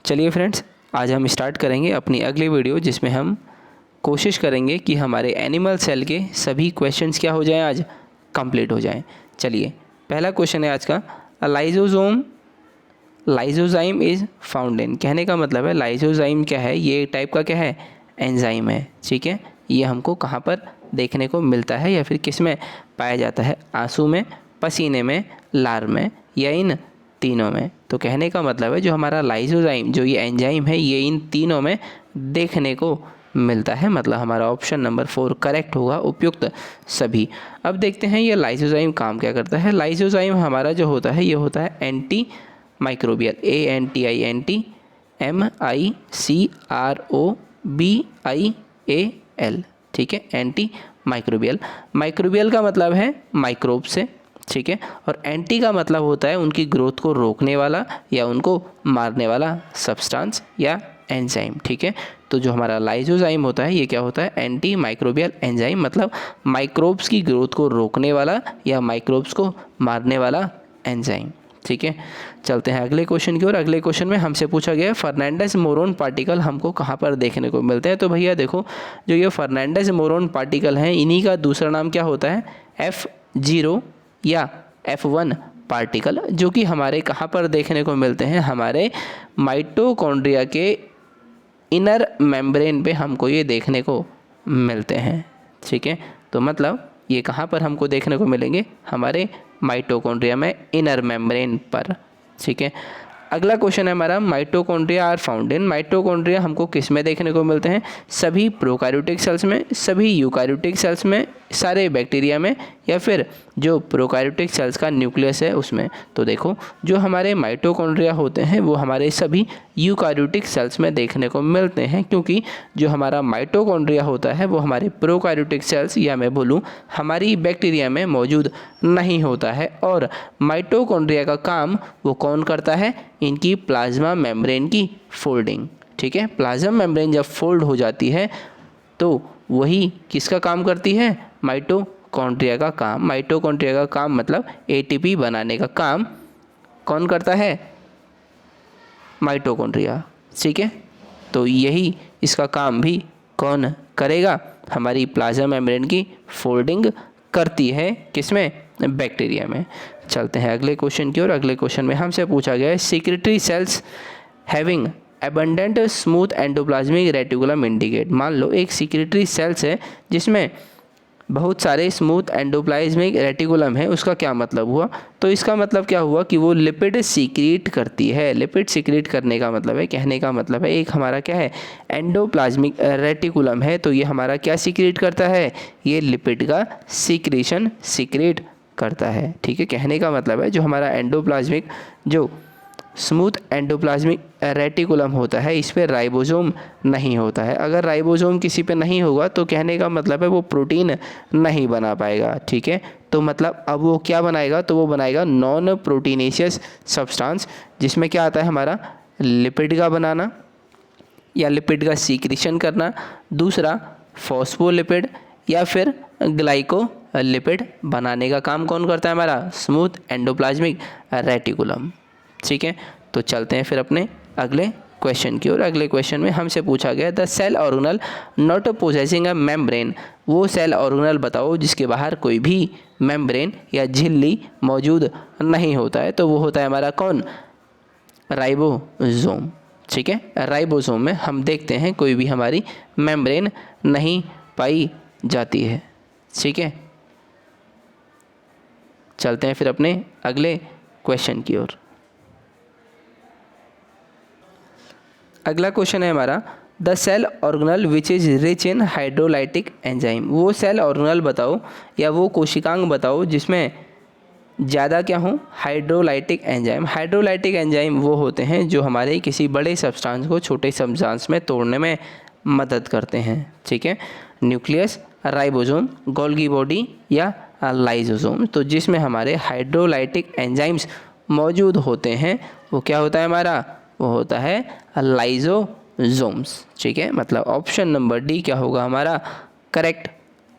चलिए फ्रेंड्स, आज हम स्टार्ट करेंगे अपनी अगली वीडियो, जिसमें हम कोशिश करेंगे कि हमारे एनिमल सेल के सभी क्वेश्चंस क्या हो जाएं, आज कंप्लीट हो जाएं। चलिए, पहला क्वेश्चन है आज का, लाइसोजाइम इज़ फाउंड इन। कहने का मतलब है लाइसोजाइम क्या है, ये एक टाइप का क्या है, एंजाइम है। ठीक है, ये हमको कहाँ पर देखने को मिलता है या फिर किस में पाया जाता है, आंसू में, पसीने में, लार में या इन तीनों में। तो कहने का मतलब है जो हमारा लाइसोजाइम, जो ये एंजाइम है, ये इन तीनों में देखने को मिलता है। मतलब हमारा ऑप्शन नंबर 4 करेक्ट होगा, उपयुक्त सभी। अब देखते हैं ये लाइसोजाइम काम क्या करता है। लाइसोजाइम हमारा जो होता है, ये होता है एंटी माइक्रोबियल, ANTIMICROBIAL। ठीक है, एंटी माइक्रोबियल। माइक्रोबियल का मतलब है माइक्रोब से, ठीक है, और एंटी का मतलब होता है उनकी ग्रोथ को रोकने वाला या उनको मारने वाला सब्सटेंस या एंजाइम। ठीक है, तो जो हमारा लाइसोजाइम होता है, ये क्या होता है, एंटी माइक्रोबियल एंजाइम, मतलब माइक्रोब्स की ग्रोथ को रोकने वाला या माइक्रोब्स को मारने वाला एंजाइम। ठीक है, चलते हैं अगले क्वेश्चन की ओर। अगले क्वेश्चन में हमसे पूछा गया है फर्नांडिस मोरोन पार्टिकल हमको कहाँ पर देखने को मिलते हैं। तो भैया देखो, जो ये फर्नांडिस मोरोन पार्टिकल हैं, इन्हीं का दूसरा नाम क्या होता है, F0 या F1 पार्टिकल, जो कि हमारे कहाँ पर देखने को मिलते हैं, हमारे माइटोकॉन्ड्रिया के इनर मेम्ब्रेन पे हमको ये देखने को मिलते हैं। ठीक है, तो मतलब ये कहाँ पर हमको देखने को मिलेंगे, हमारे माइटोकॉन्ड्रिया में इनर मेम्ब्रेन पर। ठीक है, अगला क्वेश्चन है हमारा, mitochondria are found in. Mitochondria हमको किस में देखने को मिलते हैं, सभी प्रोकैरियोटिक सेल्स में, सभी यूकैरियोटिक सेल्स में, सारे बैक्टीरिया में, या फिर जो प्रोकैरियोटिक सेल्स का न्यूक्लियस है उसमें। तो देखो, जो हमारे माइटोकॉन्ड्रिया होते हैं वो हमारे सभी यूकैरियोटिक सेल्स में देखने को मिलते हैं, क्योंकि जो हमारा माइटोकॉन्ड्रिया होता है वो हमारे प्रोकैरियोटिक सेल्स या मैं बोलूँ हमारी बैक्टीरिया में मौजूद नहीं होता है। और माइटोकॉन्ड्रिया का काम वो कौन करता है, इनकी प्लाज्मा मेम्ब्रेन की फोल्डिंग। ठीक है, प्लाज्मा मेम्ब्रेन जब फोल्ड हो जाती है तो वही किसका काम करती है, माइटोकॉन्ड्रिया का काम। माइटोकॉन्ड्रिया का काम मतलब ATP बनाने का काम कौन करता है, माइटोकॉन्ड्रिया। ठीक है, तो यही इसका काम भी कौन करेगा, हमारी प्लाज्मा मेम्ब्रेन की फोल्डिंग करती है, किसमें, बैक्टीरिया में। चलते हैं अगले क्वेश्चन की ओर। अगले क्वेश्चन में हमसे पूछा गया है, secretory cells having abundant smooth endoplasmic reticulum indicate. मान लो एक सिक्रेटरी सेल्स है जिसमें बहुत सारे स्मूथ एंडोप्लाज्मिक रेटिकुलम है, उसका क्या मतलब हुआ, तो इसका मतलब क्या हुआ कि वो लिपिड सीक्रेट करती है। लिपिड सीक्रेट करने का मतलब है, कहने का मतलब है, एक हमारा क्या है, एंडोप्लाज्मिक रेटिकुलम है, तो ये हमारा क्या सीक्रेट करता है, ये लिपिड का सीक्रेशन सीक्रेट करता है। ठीक है, कहने का मतलब है जो हमारा एंडोप्लाज्मिक, जो स्मूथ एंडोप्लाज्मिक रेटिकुलम होता है, इस पे राइबोसोम नहीं होता है। अगर राइबोसोम किसी पे नहीं होगा तो कहने का मतलब है वो प्रोटीन नहीं बना पाएगा। ठीक है, तो मतलब अब वो क्या बनाएगा, तो वो बनाएगा नॉन प्रोटीनेशियस सब्सटेंस, जिसमें क्या आता है हमारा लिपिड का बनाना या लिपिड का सीक्रेशन करना, दूसरा फॉस्फोलिपिड या फिर ग्लाइकोलिपिड बनाने का काम कौन करता है, हमारा स्मूथ एंडोप्लाज्मिक रेटिकुलम। ठीक है, तो चलते हैं फिर अपने अगले क्वेश्चन की ओर। अगले क्वेश्चन में हमसे पूछा गया, the cell organelle not possessing a membrane. वो सेल ऑर्गेनल बताओ जिसके बाहर कोई भी मेम्ब्रेन या झिल्ली मौजूद नहीं होता है। तो वो होता है हमारा कौन, राइबोसोम। ठीक है, राइबोसोम में हम देखते हैं कोई भी हमारी मेम्ब्रेन नहीं पाई जाती है। ठीक है, चलते हैं फिर अपने अगले क्वेश्चन की ओर। अगला क्वेश्चन है हमारा, the cell organelle which is rich in hydrolytic enzyme. वो सेल ऑर्गेनल बताओ या वो कोशिकांग बताओ जिसमें ज़्यादा क्या हो, हाइड्रोलाइटिक एंजाइम। हाइड्रोलाइटिक एंजाइम वो होते हैं जो हमारे किसी बड़े सब्सटेंस को छोटे सब्सटेंस में तोड़ने में मदद करते हैं। ठीक है, न्यूक्लियस, राइबोसोम, गोल्गी बॉडी या लाइसोसोम। तो जिसमें हमारे हाइड्रोलाइटिक एंजाइम्स मौजूद होते हैं वो क्या होता है हमारा, वो होता है लाइसोसोम्स। ठीक है, मतलब ऑप्शन नंबर डी क्या होगा, हमारा करेक्ट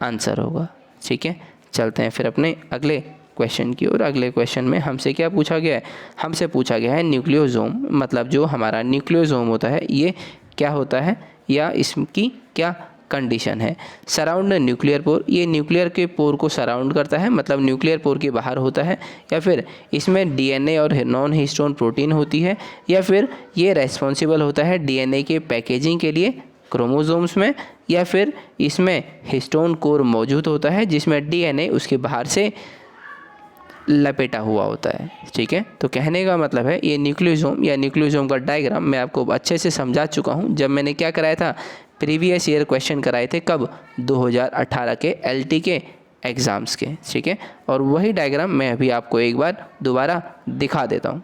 आंसर होगा। ठीक है, चलते हैं फिर अपने अगले क्वेश्चन की ओर। अगले क्वेश्चन में हमसे क्या पूछा गया है, हमसे पूछा गया है न्यूक्लियोसोम मतलब जो हमारा न्यूक्लियोसोम होता है ये क्या होता है या इसकी क्या कंडीशन है। सराउंड न्यूक्लियर पोर, ये न्यूक्लियर के पोर को सराउंड करता है मतलब न्यूक्लियर पोर के बाहर होता है, या फिर इसमें डीएनए और नॉन हिस्टोन प्रोटीन होती है, या फिर ये रेस्पॉन्सिबल होता है डीएनए के पैकेजिंग के लिए क्रोमोसोम्स में, या फिर इसमें हिस्टोन कोर मौजूद होता है जिसमें डीएनए उसके बाहर से लपेटा हुआ होता है। ठीक है, तो कहने का मतलब है ये न्यूक्लियोसोम या न्यूक्लियोसोम का डायग्राम मैं आपको अच्छे से समझा चुका हूँ जब मैंने क्या कराया था, प्रीवियस ईयर क्वेश्चन कराए थे। कब? 2018 के एलटी के एग्ज़ाम्स के। ठीक है, और वही डायग्राम मैं अभी आपको एक बार दोबारा दिखा देता हूँ।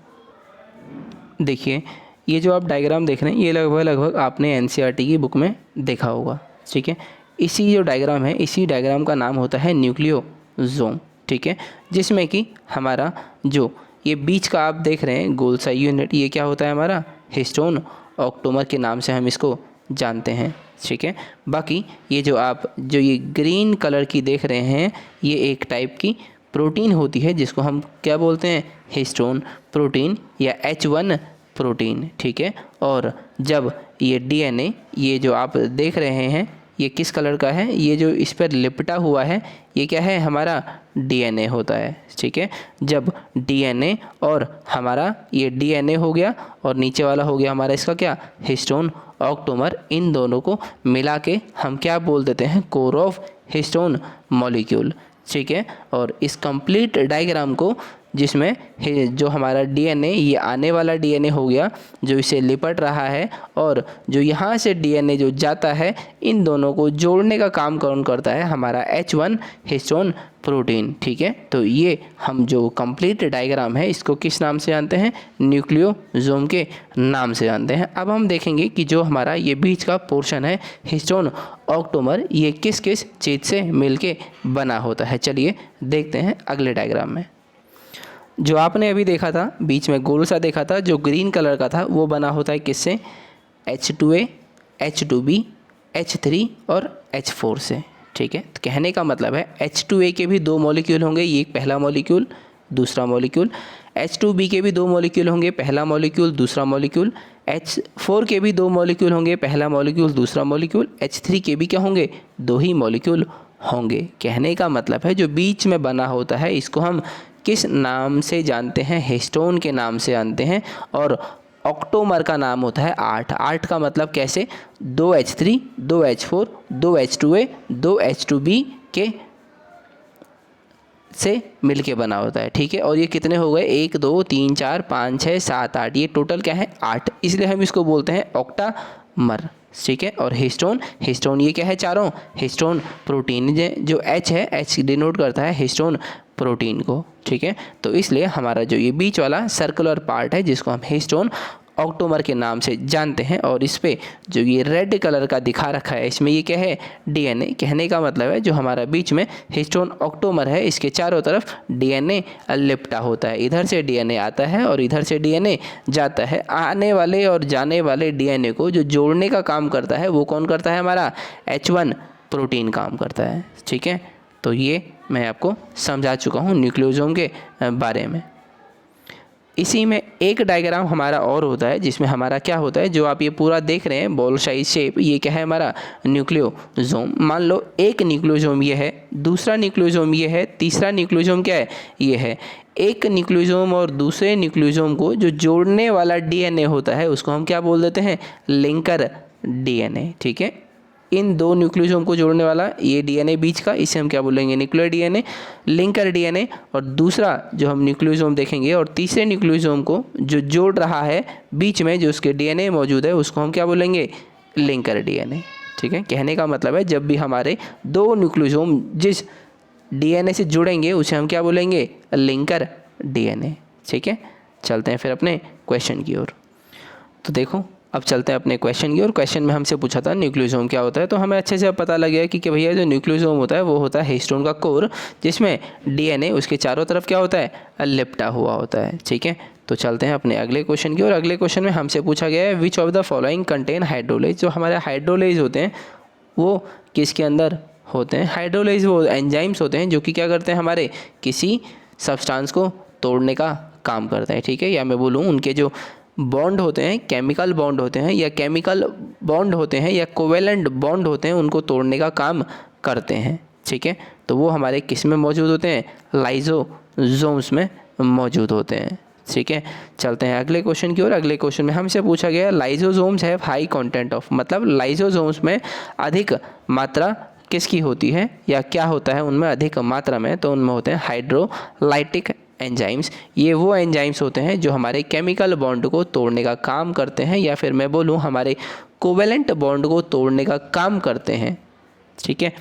देखिए ये जो आप डायग्राम देख रहे हैं ये लगभग आपने एनसीईआरटी की बुक में देखा होगा। ठीक है, इसी जो डायग्राम है इसी डायग्राम का नाम होता है न्यूक्लियोसोम। ठीक है, जिसमें कि हमारा जो ये बीच का आप देख रहे हैं गोल सा यूनिट ये क्या होता है हमारा हिस्टोन ऑक्टोमर के नाम से हम इसको जानते हैं। ठीक है, बाकी ये जो आप जो ये ग्रीन कलर की देख रहे हैं ये एक टाइप की प्रोटीन होती है जिसको हम क्या बोलते हैं, हिस्टोन प्रोटीन या H1 प्रोटीन। ठीक है, और जब ये डीएनए ये जो आप देख रहे हैं ये किस कलर का है, ये जो इस पर लिपटा हुआ है ये क्या है, हमारा डीएनए होता है। ठीक है, जब डीएनए और हमारा ये डीएनए हो गया और नीचे वाला हो गया हमारा इसका क्या, हिस्टोन ऑक्टोमर, इन दोनों को मिला के हम क्या बोल देते हैं, कोर ऑफ हिस्टोन मॉलिक्यूल। ठीक है, और इस कंप्लीट डायग्राम को जिसमें जो हमारा डीएनए ये आने वाला डीएनए हो गया जो इसे लिपट रहा है, और जो यहाँ से डीएनए जो जाता है इन दोनों को जोड़ने का काम कौन करता है, हमारा H1 हिस्टोन प्रोटीन। ठीक है, तो ये हम जो कंप्लीट डायग्राम है इसको किस नाम से जानते हैं, न्यूक्लियोसोम के नाम से जानते हैं। अब हम देखेंगे कि जो हमारा ये बीच का पोर्शन है हिस्टोन ऑक्टोमर ये किस किस चीज़ से मिलके बना होता है। चलिए देखते हैं अगले डायग्राम में। जो आपने अभी देखा था बीच में गोल सा देखा था जो ग्रीन कलर का था वो बना होता है किससे, H2A, H2B, H3 और H4 से। ठीक है, तो कहने का मतलब है H2A के भी 2 मॉलिक्यूल होंगे, ये एक पहला मॉलिक्यूल दूसरा मॉलिक्यूल। H2B के भी 2 मॉलिक्यूल होंगे, पहला मॉलिक्यूल दूसरा मॉलिक्यूल। H4 के भी 2 मॉलिक्यूल होंगे, पहला मॉलिक्यूल दूसरा मॉलिक्यूल। H3 के भी क्या होंगे, 2 ही मॉलिक्यूल होंगे। कहने का मतलब है जो बीच में बना होता है इसको हम किस नाम से जानते हैं, हिस्टोन के नाम से जानते हैं, और ऑक्टोमर का नाम होता है 8। 8 का मतलब कैसे, 2 H3, 2 H4, 2 H2A, 2 H2B के से मिलके बना होता है। ठीक है, और ये कितने हो गए, 1 2 3 4 5 6 7 8, ये टोटल क्या है 8, इसलिए हम इसको बोलते हैं ऑक्टामर। ठीक है, और हिस्टोन ये क्या है, चारों हिस्टोन प्रोटीन जो H है, H डिनोट करता है हिस्टोन प्रोटीन को। ठीक है, तो इसलिए हमारा जो ये बीच वाला सर्कुलर पार्ट है जिसको हम हिस्टोन ऑक्टोमर के नाम से जानते हैं, और इस पे जो ये रेड कलर का दिखा रखा है इसमें ये क्या है, डीएनए। कहने का मतलब है जो हमारा बीच में हिस्टोन ऑक्टोमर है इसके चारों तरफ डीएनए लिपटा होता है। इधर से डीएनए आता है और इधर से डीएनए जाता है। आने वाले और जाने वाले डीएनए को जो जोड़ने का काम करता है वो कौन करता है, हमारा H1 प्रोटीन काम करता है। ठीक है, तो ये मैं आपको समझा चुका हूँ न्यूक्लियोसोम के बारे में। इसी में एक डायग्राम हमारा और होता है जिसमें हमारा क्या होता है, जो आप ये पूरा देख रहे हैं बॉल साइज शेप, ये क्या है हमारा न्यूक्लियोसोम। मान लो एक न्यूक्लियोसोम ये है, दूसरा न्यूक्लियोसोम ये है, तीसरा न्यूक्लियोसोम क्या है, ये है। एक न्यूक्लियोसोम और दूसरे न्यूक्लियोसोम को जो जोड़ने वाला डीएनए होता है उसको हम क्या बोल देते हैं, लिंकर डीएनए। ठीक है, इन 2 न्यूक्लियोसोम को जोड़ने वाला ये डीएनए बीच का, इसे हम क्या बोलेंगे, न्यूक्लियर डीएनए, लिंकर डीएनए। और दूसरा जो हम न्यूक्लियोसोम देखेंगे और तीसरे न्यूक्लियोसोम को जो जोड़ रहा है बीच में जो उसके डीएनए मौजूद है उसको हम क्या बोलेंगे, लिंकर डीएनए। ठीक है, कहने का मतलब है जब भी हमारे 2 न्यूक्लियोसोम जिस डीएनए से जुड़ेंगे उसे हम क्या बोलेंगे, लिंकर डीएनए। ठीक है, चलते हैं फिर अपने क्वेश्चन की ओर। तो देखो अब चलते हैं अपने क्वेश्चन की ओर। क्वेश्चन में हमसे पूछा था न्यूक्लियोसोम क्या होता है, तो हमें अच्छे से अब पता लग गया कि भैया जो न्यूक्लियोसोम होता है वो होता है हिस्टोन का कोर जिसमें डीएनए उसके चारों तरफ क्या होता है, लिपटा हुआ होता है। ठीक है, तो चलते हैं अपने अगले क्वेश्चन की ओर। अगले क्वेश्चन में हमसे पूछा गया है which of the following contain hydrolase. जो हमारे हाइड्रोलेज होते हैं वो किसके अंदर होते हैं, हाइड्रोलेज वो एंजाइम्स होते हैं जो कि क्या करते हैं, हमारे किसी सब्सटेंस को तोड़ने का काम करते हैं, ठीक है। या मैं बोलूँ उनके जो बॉन्ड होते हैं, केमिकल बॉन्ड होते हैं या केमिकल बॉन्ड होते हैं या कोवेलेंट बॉन्ड होते हैं, उनको तोड़ने का काम करते हैं, ठीक है। तो वो हमारे किस में मौजूद होते हैं, लाइसोसोम्स में मौजूद होते हैं, ठीक है। चलते हैं अगले क्वेश्चन की ओर। अगले क्वेश्चन में हमसे पूछा गया lysosomes have high content of, मतलब लाइसोसोम्स में अधिक मात्रा किसकी होती है या क्या होता है उनमें अधिक मात्रा में, तो उनमें होते हैं हाइड्रोलाइटिक एंजाइम्स। ये वो एंजाइम्स होते हैं जो हमारे केमिकल बॉन्ड को तोड़ने का काम करते हैं या फिर मैं बोलूँ हमारे कोवेलेंट बॉन्ड को तोड़ने का काम करते हैं, ठीक है।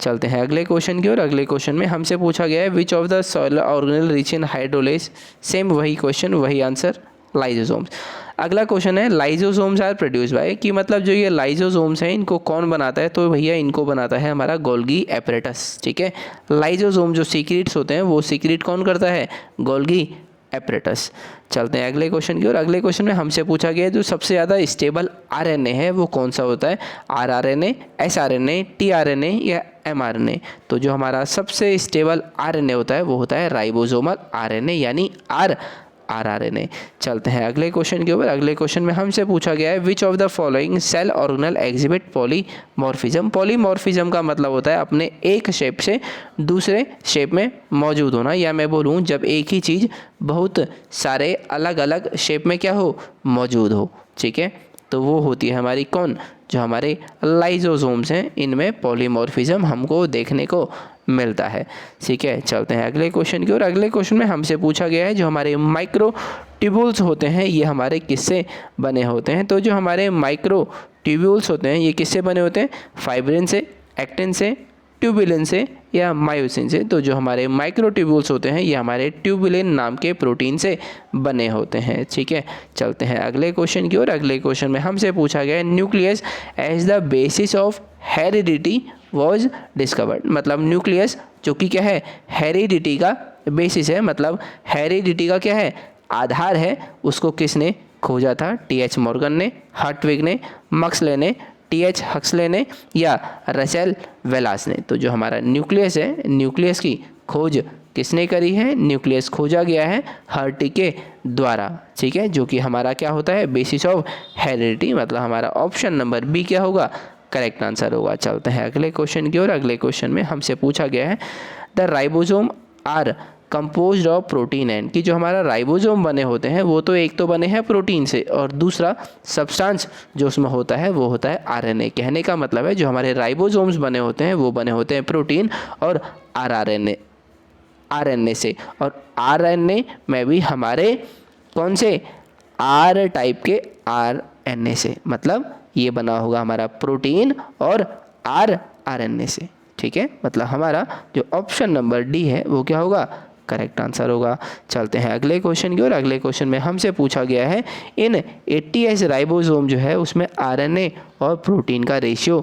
चलते हैं अगले क्वेश्चन की ओर। अगले क्वेश्चन में हमसे पूछा गया है which of the soil organelle rich in hydrolase, same वही क्वेश्चन वही आंसर, लाइसोसोम्स। अगला क्वेश्चन है लाइसोसोम्स आर प्रोड्यूस बाय, कि मतलब जो ये लाइसोसोम्स हैं इनको कौन बनाता है, तो भैया इनको बनाता है हमारा गोल्गी एपरेटस, ठीक है। लाइसोसोम जो सीक्रेट्स होते हैं वो सीक्रेट कौन करता है, गोल्गी एपरेटस। चलते हैं अगले क्वेश्चन की ओर। अगले क्वेश्चन में हमसे पूछा गया जो सबसे ज़्यादा स्टेबल आरएनए है वो कौन सा होता है, आरआरएनए, एसआरएनए, टीआरएनए या एमआरएनए। तो जो हमारा सबसे स्टेबल आरएनए होता है वो होता है राइबोसोमल आरएनए यानी आरआरएनए। चलते हैं अगले क्वेश्चन के ऊपर। अगले क्वेश्चन में हमसे पूछा गया है which of the following cell organelle exhibit polymorphism. Polymorphism का मतलब होता है अपने एक शेप से दूसरे शेप में मौजूद होना, या मैं बोलूँ जब एक ही चीज़ बहुत सारे अलग अलग शेप में क्या हो, मौजूद हो, ठीक है। तो वो होती है हमारी कौन, जो हमारे लाइसोसोम्स हैं, इनमें पॉलीमॉर्फिज्म हमको देखने को मिलता है, ठीक है। चलते हैं अगले क्वेश्चन की ओर। अगले क्वेश्चन में हमसे पूछा गया है जो हमारे माइक्रोट्यूब्यूल्स होते हैं ये हमारे किससे बने होते हैं, तो जो हमारे माइक्रोट्यूब्यूल्स होते हैं ये किससे बने होते हैं, फाइब्रिन से, एक्टिन से, ट्यूबुलिन से या मायोसिन से। तो जो हमारे माइक्रोट्यूब्यूल्स होते हैं ये हमारे ट्यूबुलिन नाम के प्रोटीन से बने होते हैं, ठीक है। चलते हैं अगले क्वेश्चन की ओर। अगले क्वेश्चन में हमसे पूछा गया है nucleus as the basis of heredity was discovered, मतलब न्यूक्लियस जो कि क्या है, हेरिडिटी का बेसिस है, मतलब हेरिडिटी का क्या है, आधार है, उसको किसने खोजा था, टीएच मॉर्गन ने, हर्टविग ने, मक्सले ने, टीएच हक्सले ने या रसेल वेलास ने। तो जो हमारा न्यूक्लियस है, न्यूक्लियस की खोज किसने करी है, न्यूक्लियस खोजा गया है हर्टी के द्वारा, ठीक है, जो कि हमारा क्या होता है, बेसिस ऑफ हेरिडिटी, मतलब हमारा ऑप्शन नंबर बी क्या होगा, करेक्ट आंसर होगा। चलते हैं अगले क्वेश्चन की ओर। अगले क्वेश्चन में हमसे पूछा गया है the ribosome are composed of protein and, कि जो हमारा राइबोसोम बने होते हैं वो तो एक तो बने हैं प्रोटीन से और दूसरा सब्सटेंस जो उसमें होता है वो होता है आरएनए। कहने का मतलब है जो हमारे राइबोसोम्स बने होते हैं वो बने होते हैं प्रोटीन और आरएनए से, और आरएनए में भी हमारे कौन से, आर टाइप के आरएनए से, मतलब ये बना होगा हमारा प्रोटीन और आरएनए से, ठीक है। मतलब हमारा जो ऑप्शन नंबर डी है वो क्या होगा, करेक्ट आंसर होगा। चलते हैं अगले क्वेश्चन की ओर। अगले क्वेश्चन में हमसे पूछा गया है इन 80S राइबोसोम जो है उसमें आरएनए और प्रोटीन का रेशियो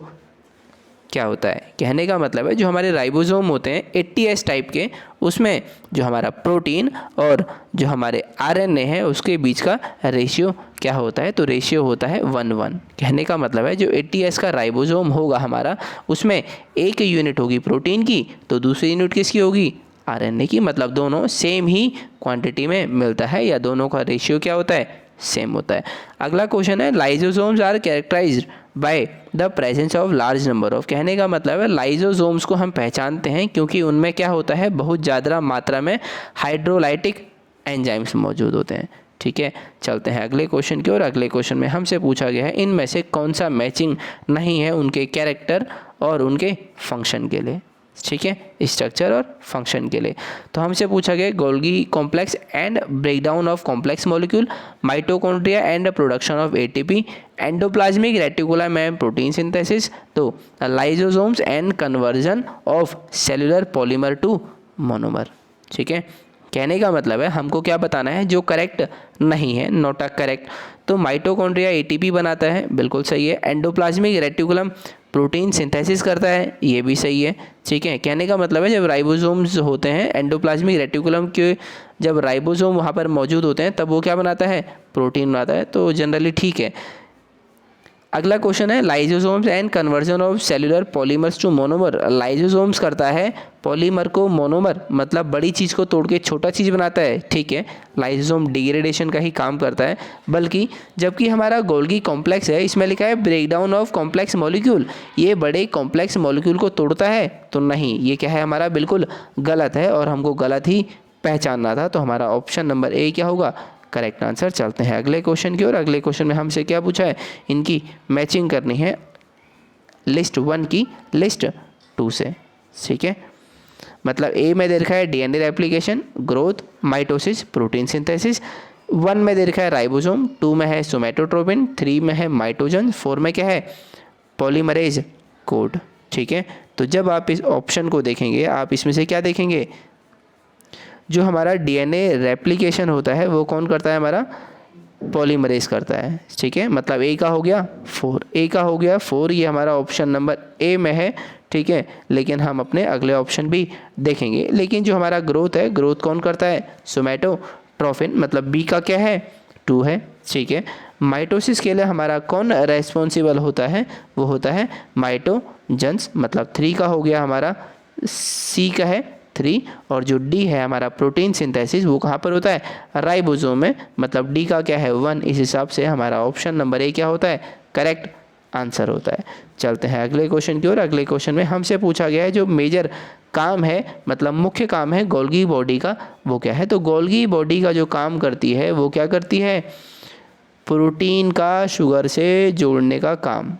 क्या होता है। कहने का मतलब है जो हमारे राइबोसोम होते हैं 80S टाइप के, उसमें जो हमारा प्रोटीन और जो हमारे आरएनए है उसके बीच का रेशियो क्या होता है, तो रेशियो होता है 1:1। कहने का मतलब है जो 80S का राइबोसोम होगा हमारा उसमें एक यूनिट होगी प्रोटीन की तो दूसरी यूनिट किसकी होगी, आरएनए की, मतलब दोनों सेम ही क्वांटिटी में मिलता है या दोनों का रेशियो क्या होता है, सेम होता है। अगला क्वेश्चन है lysosomes are characterised by the presence of large number of. कहने का मतलब है लाइसोसोम्स को हम पहचानते हैं क्योंकि उनमें क्या होता है, बहुत ज़्यादा मात्रा में हाइड्रोलाइटिक एंजाइम्स मौजूद होते हैं, ठीक है। चलते हैं अगले क्वेश्चन की ओर। अगले क्वेश्चन में हमसे पूछा गया है इनमें से कौन सा मैचिंग नहीं है उनके कैरेक्टर और उनके फंक्शन के लिए, ठीक है, स्ट्रक्चर और फंक्शन के लिए। तो हमसे पूछा गया Golgi complex and breakdown of complex molecule, mitochondria and production of ATP, endoplasmic reticulum and protein synthesis, तो lysosomes and conversion of cellular polymer to monomer, ठीक है। कहने का मतलब है हमको क्या बताना है, जो करेक्ट नहीं है, नॉट अ करेक्ट। तो माइटोकॉन्ड्रिया एटीपी बनाता है, बिल्कुल सही है। एंडोप्लाज्मिक रेटिकुलम प्रोटीन सिंथेसिस करता है, ये भी सही है, ठीक है। कहने का मतलब है जब राइबोसोम्स होते हैं एंडोप्लाज्मिक रेटिकुलम के, जब राइबोसोम वहाँ पर मौजूद होते हैं तब वो क्या बनाता है, प्रोटीन बनाता है, तो जनरली ठीक है। अगला क्वेश्चन है lysosomes and conversion of cellular polymers to monomer. Lysosomes करता है पॉलीमर को मोनोमर, मतलब बड़ी चीज़ को तोड़ के छोटा चीज़ बनाता है, ठीक है। लाइजोसोम डिग्रेडेशन का ही काम करता है, बल्कि जबकि हमारा गोल्गी कॉम्प्लेक्स है इसमें लिखा है ब्रेकडाउन ऑफ कॉम्प्लेक्स मॉलिक्यूल, ये बड़े कॉम्प्लेक्स मॉलिक्यूल को तोड़ता है, तो नहीं, ये क्या है हमारा बिल्कुल गलत है और हमको गलत ही पहचानना था। तो हमारा ऑप्शन नंबर ए क्या होगा, करेक्ट आंसर। चलते हैं अगले क्वेश्चन की ओर। अगले क्वेश्चन में हमसे क्या पूछा है, इनकी मैचिंग करनी है लिस्ट 1 की लिस्ट 2 से, ठीक है। मतलब ए में दे रखा है DNA replication, growth, mitosis, protein synthesis. 1 में दे रखा है राइबोसोम, 2 में है सोमेटोट्रोपिन, 3 में है माइटोजन, 4 में क्या है पॉलीमरेज कोड, ठीक है। तो जब आप इस ऑप्शन को देखेंगे आप इसमें से क्या देखेंगे, जो हमारा डीएनए रेप्लिकेशन होता है वो कौन करता है, हमारा पॉलीमरेज करता है, ठीक है। मतलब ए का हो गया 4, ए का हो गया 4, ये हमारा ऑप्शन नंबर ए में है, ठीक है। लेकिन हम अपने अगले ऑप्शन भी देखेंगे। लेकिन जो हमारा ग्रोथ है, ग्रोथ कौन करता है, सोमेटोट्रोफिन, मतलब बी का क्या है 2 है, ठीक है। माइटोसिस के लिए हमारा कौन रेस्पॉन्सिबल होता है, वो होता है माइटोजन्स, मतलब 3 का हो गया हमारा, सी का है 3, और जो डी है हमारा प्रोटीन सिंथेसिस वो कहाँ पर होता है, राइबोसोम में, मतलब डी का क्या है 1। इस हिसाब से हमारा ऑप्शन नंबर ए क्या होता है, करेक्ट आंसर होता है। चलते हैं अगले क्वेश्चन की ओर। अगले क्वेश्चन में हमसे पूछा गया है जो मेजर काम है, मतलब मुख्य काम है गोल्गी बॉडी का, वो क्या है। तो गोल्गी बॉडी का जो काम करती है वो क्या करती है, प्रोटीन का शुगर से जोड़ने का काम,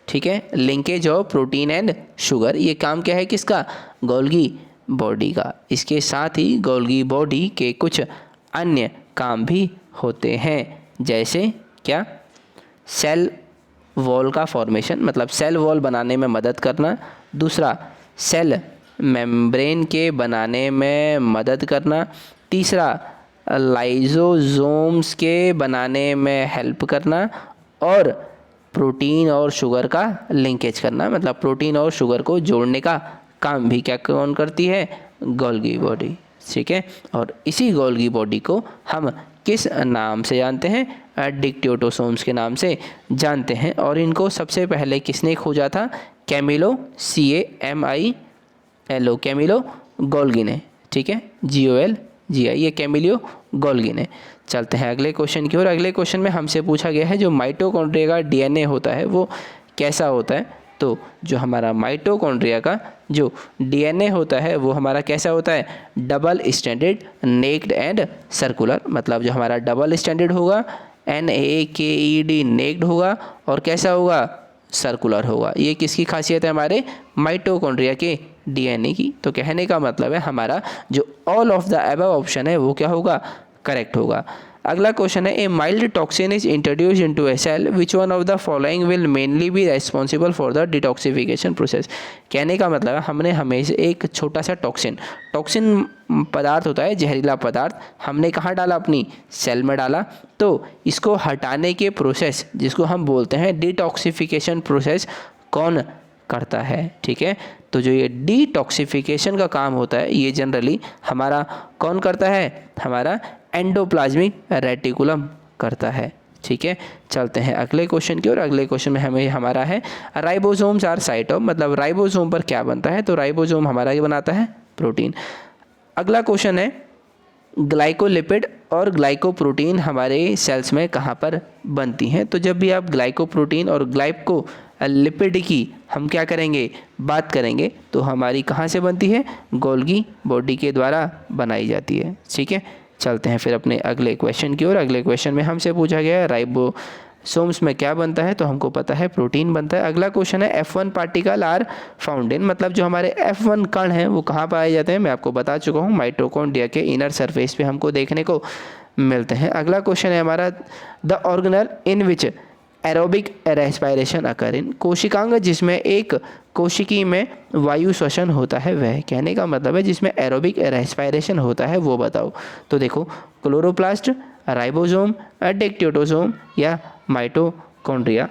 ठीक है। Linkage of protein and sugar, ये काम क्या है किसका, गोल्गी बॉडी का। इसके साथ ही गोल्गी बॉडी के कुछ अन्य काम भी होते हैं, जैसे क्या, सेल वॉल का फॉर्मेशन, मतलब सेल वॉल बनाने में मदद करना। दूसरा, सेल मेम्ब्रेन के बनाने में मदद करना। तीसरा, लाइजोसोम्स के बनाने में हेल्प करना। और प्रोटीन और शुगर का लिंकेज करना, मतलब प्रोटीन और शुगर को जोड़ने का काम भी क्या कौन करती है, गोल्गी बॉडी, ठीक है। और इसी गोल्गी बॉडी को हम किस नाम से जानते हैं, डिक्टियोटोसोम्स के नाम से जानते हैं। और इनको सबसे पहले किसने खोजा था, कैमिलो, CAMILO, कैमिलो गोल्गी ने, ठीक है, GOLGI, ये कैमिलो गोल्गी ने। चलते हैं अगले क्वेश्चन की ओर। अगले क्वेश्चन में हमसे पूछा गया है जो माइटोकॉन्ड्रिया का डीएनए होता है वो कैसा होता है। तो जो हमारा माइटोकॉन्ड्रिया का जो डीएनए होता है वो हमारा कैसा होता है, double standard, naked and circular, मतलब जो हमारा डबल स्टैंडर्ड होगा, NAKED नेक्ड होगा, और कैसा होगा, सर्कुलर होगा। ये किसकी खासियत है, हमारे माइटोकॉन्ड्रिया के डीएनए की। तो कहने का मतलब है हमारा जो all of the above option है वो क्या होगा, करेक्ट होगा। अगला क्वेश्चन है, a mild toxin is introduce into a cell, which one of the following will mainly be responsible for the detoxification process. कहने का मतलब है हमने हमेशा एक छोटा सा टॉक्सिन पदार्थ होता है, जहरीला पदार्थ, हमने कहाँ डाला, अपनी सेल में डाला। तो इसको हटाने के प्रोसेस, जिसको हम बोलते हैं डिटॉक्सिफिकेशन प्रोसेस, कौन करता है, ठीक है। तो जो ये डिटॉक्सिफिकेशन का काम होता है ये जनरली हमारा कौन करता है, हमारा एंडोप्लाज्मिक रेटिकुलम करता है, ठीक है। चलते हैं अगले क्वेश्चन की ओर। अगले क्वेश्चन में हमें हमारा है राइबोसोम्स आर साइट ऑफ, मतलब राइबोसोम पर क्या बनता है। तो राइबोसोम हमारा ये बनाता है प्रोटीन। अगला क्वेश्चन है, ग्लाइकोलिपिड और ग्लाइकोप्रोटीन हमारे सेल्स में कहाँ पर बनती हैं। तो जब भी आप ग्लाइकोप्रोटीन और ग्लाइकोलिपिड की हम क्या करेंगे, बात करेंगे, तो हमारी कहाँ से बनती है, गोल्गी बॉडी के द्वारा बनाई जाती है, ठीक है। चलते हैं फिर अपने अगले क्वेश्चन की ओर। अगले क्वेश्चन में हमसे पूछा गया है राइबोसोम्स में क्या बनता है। तो हमको पता है प्रोटीन बनता है। अगला क्वेश्चन है, F1 पार्टिकल आर फाउंड इन, मतलब जो हमारे F1 कण हैं वो कहाँ पाए जाते हैं। मैं आपको बता चुका हूँ, माइटोकॉन्ड्रिया के इनर सरफेस पे हमको देखने को मिलते हैं। अगला क्वेश्चन है हमारा, the organelle in which aerobic respiration occur in, कोशिकांग जिसमें एक कोशिकी में वायु श्वसन होता है वह। कहने का मतलब है जिसमें एरोबिक रेस्पायरेशन होता है वो बताओ। तो देखो, क्लोरोप्लास्ट, राइबोसोम, डिक्टियोटोसोम या माइटोकॉन्ड्रिया,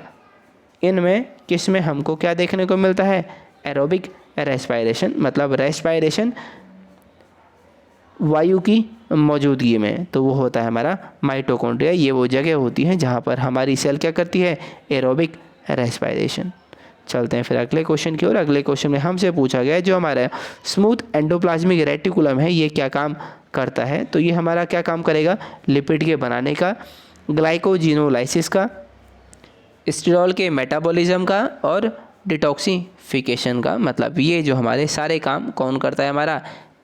इनमें किस में हमको क्या देखने को मिलता है, एरोबिक रेस्पायरेशन, मतलब रेस्पायरेशन वायु की मौजूदगी में, तो वो होता है हमारा माइटोकॉन्ड्रिया। ये वो जगह होती है जहाँ पर हमारी सेल क्या करती है, एरोबिक रेस्पिरेशन। चलते हैं फिर अगले क्वेश्चन की ओर। अगले क्वेश्चन में हमसे पूछा गया है जो हमारा स्मूथ एंडोप्लाज्मिक रेटिकुलम है ये क्या काम करता है। तो ये हमारा क्या काम करेगा, लिपिड के बनाने का, ग्लाइकोजिनोलाइसिस का, स्टेरॉल के मेटाबॉलिज्म का और डिटॉक्सिफिकेशन का। मतलब ये जो हमारे सारे काम कौन करता है, हमारा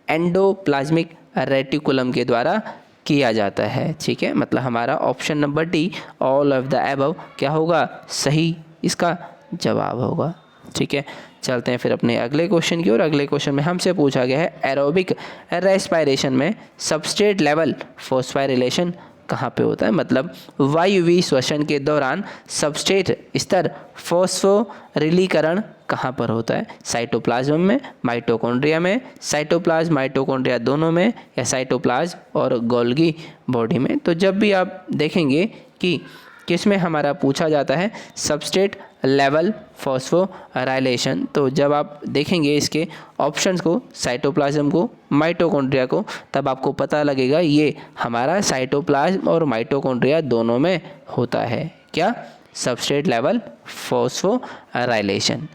एंडोप्लाज्मिक रेटिकुलम के द्वारा किया जाता है। ठीक है, मतलब हमारा option number D all of the above क्या होगा, सही इसका जवाब होगा। ठीक है, चलते हैं फिर अपने अगले क्वेश्चन की ओर। अगले क्वेश्चन में हमसे पूछा गया है एरोबिक रेस्पिरेशन में सबस्ट्रेट लेवल फॉस्फोराइलेशन कहाँ पे होता है। मतलब वायुवीय श्वसन के दौरान सबस्ट्रेट स्तर फॉस्फोरिलीकरण कहाँ पर होता है, साइटोप्लाज्म में, माइटोकॉन्ड्रिया में, साइटोप्लाज्म माइटोकॉन्ड्रिया दोनों में, या साइटोप्लाज्म और गोल्गी बॉडी में। तो जब भी आप देखेंगे कि किस में हमारा पूछा जाता है सबस्ट्रेट लेवल फॉस्फोराइलेशन, तो जब आप देखेंगे इसके ऑप्शंस को, साइटोप्लाज्म को, माइटोकॉन्ड्रिया को, तब आपको पता लगेगा ये हमारा साइटोप्लाज्म और माइटोकॉन्ड्रिया दोनों में होता है। क्या, सबस्ट्रेट लेवल फॉस्फोराइलेशन।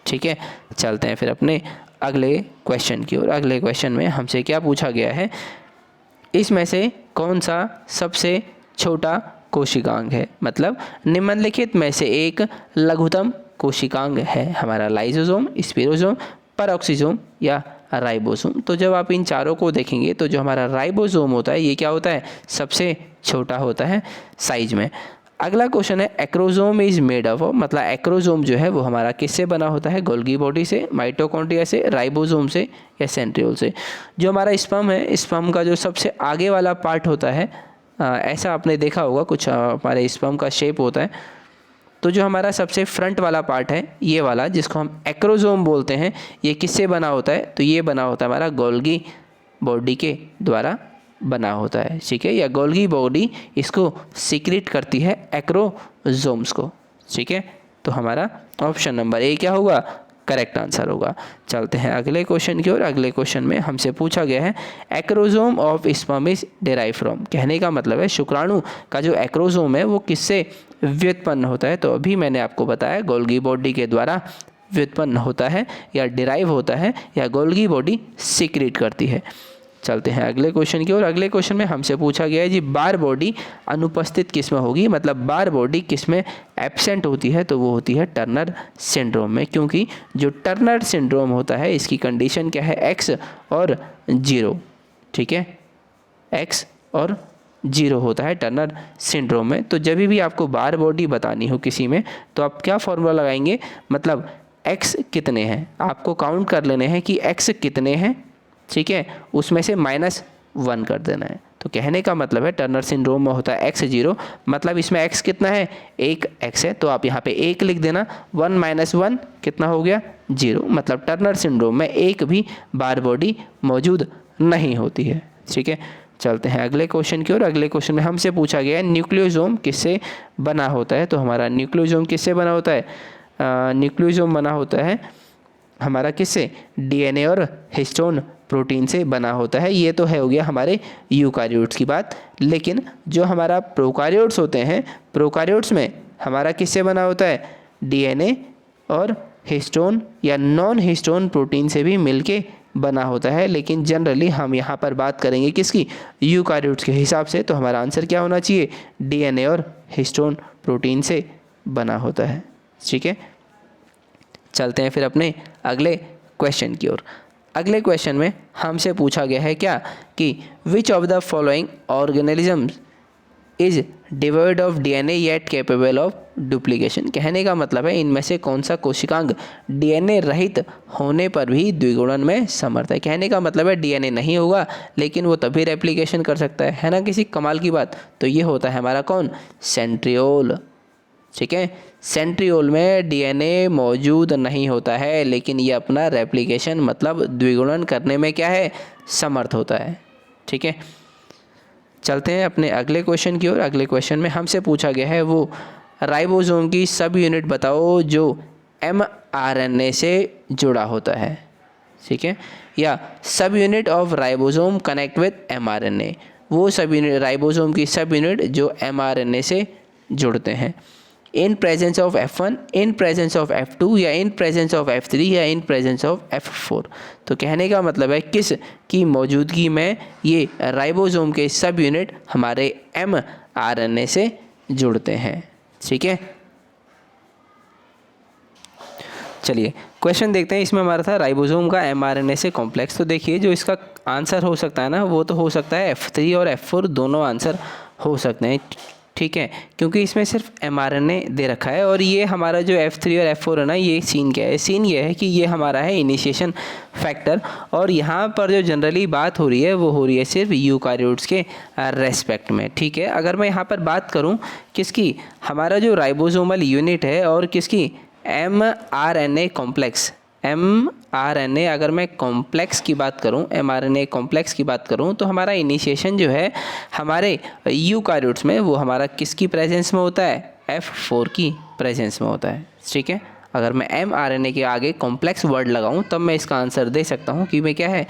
ठीक है, चलते हैं फिर अपने अगले क्वेश्चन की ओर। अगले क्वेश्चन में हमसे क्या पूछा गया है, इसमें से कौन सा सबसे छोटा कोशिकांग है। मतलब निम्नलिखित में से एक लघुतम कोशिकांग है हमारा, लाइसोसोम, स्पिरोसोम, पेरोक्सिसोम या राइबोसोम। तो जब आप इन चारों को देखेंगे तो जो हमारा राइबोसोम होता है ये क्या होता है, सबसे छोटा होता है साइज में। अगला क्वेश्चन है एक्रोसोम इज मेड ऑफ, मतलब एक्रोसोम जो है वो हमारा किससे बना होता है, गोल्गी बॉडी से, माइटोकॉन्ड्रिया से, राइबोसोम से या सेंट्रियोल से। जो हमारा स्पर्म है, स्पर्म का जो सबसे आगे वाला पार्ट होता है, ऐसा आपने देखा होगा कुछ हमारे स्पर्म का शेप होता है, तो जो हमारा सबसे फ्रंट वाला पार्ट है ये वाला जिसको हम एक्रोसोम बोलते हैं, ये किससे बना होता है, तो ये बना होता है हमारा गोल्गी बॉडी के द्वारा बना होता है। ठीक है, या गोल्गी बॉडी इसको सीक्रेट करती है एक्रोसोम्स को। ठीक है, तो हमारा ऑप्शन नंबर ए क्या होगा, करेक्ट आंसर होगा। चलते हैं अगले क्वेश्चन की ओर। अगले क्वेश्चन में हमसे पूछा गया है acrosome of sperm is derive from. कहने का मतलब है शुक्राणु का जो एक्रोसोम है वो किससे व्युत्पन्न होता है। तो अभी मैंने आपको बताया गोल्गी बॉडी के द्वारा व्युत्पन्न होता है या डिराइव होता है या गोल्गी बॉडी सीक्रेट करती है। चलते हैं अगले क्वेश्चन की ओर। अगले क्वेश्चन में हमसे पूछा गया है जी बार बॉडी अनुपस्थित किस में होगी। मतलब बार बॉडी किस में एब्सेंट होती है, तो वो होती है टर्नर सिंड्रोम में, क्योंकि जो टर्नर सिंड्रोम होता है इसकी कंडीशन क्या है, एक्स और 0। ठीक है, एक्स और 0 होता है टर्नर सिंड्रोम में। तो जब भी आपको बार बॉडी बतानी हो किसी में तो आप क्या फॉर्मूला लगाएंगे, मतलब एक्स कितने हैं आपको काउंट कर लेने हैं कि एक्स कितने हैं। ठीक है, उसमें से -1 कर देना है। तो कहने का मतलब है टर्नर सिंड्रोम में होता है एक्स 0, मतलब इसमें एक्स कितना है, 1 एक्स है, तो आप यहाँ पे 1 लिख देना। 1 - 1 कितना हो गया, 0। मतलब टर्नर सिंड्रोम में एक भी बार बॉडी मौजूद नहीं होती है। ठीक है, चलते हैं अगले क्वेश्चन की ओर। अगले क्वेश्चन में हमसे पूछा गया है न्यूक्लियोसोम किससे बना होता है। तो हमारा न्यूक्लियोसोम किससे बना होता है, न्यूक्लियोसोम बना होता है हमारा किससे, डीएनए और हिस्टोन प्रोटीन से बना होता है। ये तो है हो गया हमारे यूकारियोट्स की बात, लेकिन जो हमारा प्रोकारियोट्स होते हैं, प्रोकारियोट्स में हमारा किससे बना होता है, डीएनए और हिस्टोन या नॉन हिस्टोन प्रोटीन से भी मिलके बना होता है। लेकिन जनरली हम यहाँ पर बात करेंगे किसकी, यूकारियोट्स के हिसाब से। तो हमारा आंसर क्या होना चाहिए, डीएनए और हिस्टोन प्रोटीन से बना होता है। ठीक है, चलते हैं फिर अपने अगले क्वेश्चन की ओर। अगले क्वेश्चन में हमसे पूछा गया है क्या कि विच of the following organisms is devoid of DNA yet capable of duplication. कहने का मतलब है इनमें से कौन सा कोशिकांग डीएनए रहित होने पर भी द्विगुणन में समर्थ है। कहने का मतलब है डीएनए नहीं होगा लेकिन वो तभी रेप्लिकेशन कर सकता है ना, किसी कमाल की बात। तो ये होता है हमारा कौन, सेंट्रियोल। ठीक है, सेंट्रियोल में डीएनए मौजूद नहीं होता है लेकिन ये अपना रेप्लिकेशन मतलब द्विगुणन करने में क्या है, समर्थ होता है। ठीक है, चलते हैं अपने अगले क्वेश्चन की ओर। अगले क्वेश्चन में हमसे पूछा गया है वो राइबोसोम की सब यूनिट बताओ जो mRNA से जुड़ा होता है। ठीक है, या सब unit of ribosome connect with mRNA, वो सब यूनिट राइबोसोम की सब यूनिट जो mRNA से जुड़ते हैं। In presence of F1, in presence of F2, या इन प्रेजेंस ऑफ F3, या इन प्रेजेंस ऑफ F4। तो कहने का मतलब है किस की मौजूदगी में ये राइबोसोम के सब यूनिट हमारे mRNA से जुड़ते हैं। ठीक है, चलिए क्वेश्चन देखते हैं। इसमें हमारा था राइबोसोम का mRNA से कॉम्प्लेक्स। तो देखिए जो इसका आंसर हो सकता है ना, वो तो हो सकता है F3 और F4 दोनों आंसर हो सकते हैं। ठीक है, क्योंकि इसमें सिर्फ mRNA दे रखा है, और ये हमारा जो F3 और F4 है ना, ये सीन क्या है, सीन ये है कि ये हमारा है इनिशिएशन फैक्टर, और यहाँ पर जो जनरली बात हो रही है वो हो रही है सिर्फ यूकारियोट्स के रेस्पेक्ट में। ठीक है, अगर मैं यहाँ पर बात करूँ किसकी, हमारा जो राइबोसोमल यूनिट है और किसकी, mRNA कॉम्प्लेक्स, mRNA अगर मैं कॉम्प्लेक्स की बात करूं, mRNA कॉम्प्लेक्स की बात करूं, तो हमारा इनिशिएशन जो है हमारे यूकारियोट्स में वो हमारा किसकी प्रेजेंस में होता है, F4 की प्रेजेंस में होता है। ठीक है, अगर मैं mRNA के आगे कॉम्प्लेक्स वर्ड लगाऊं तब मैं इसका आंसर दे सकता हूं कि मैं क्या है,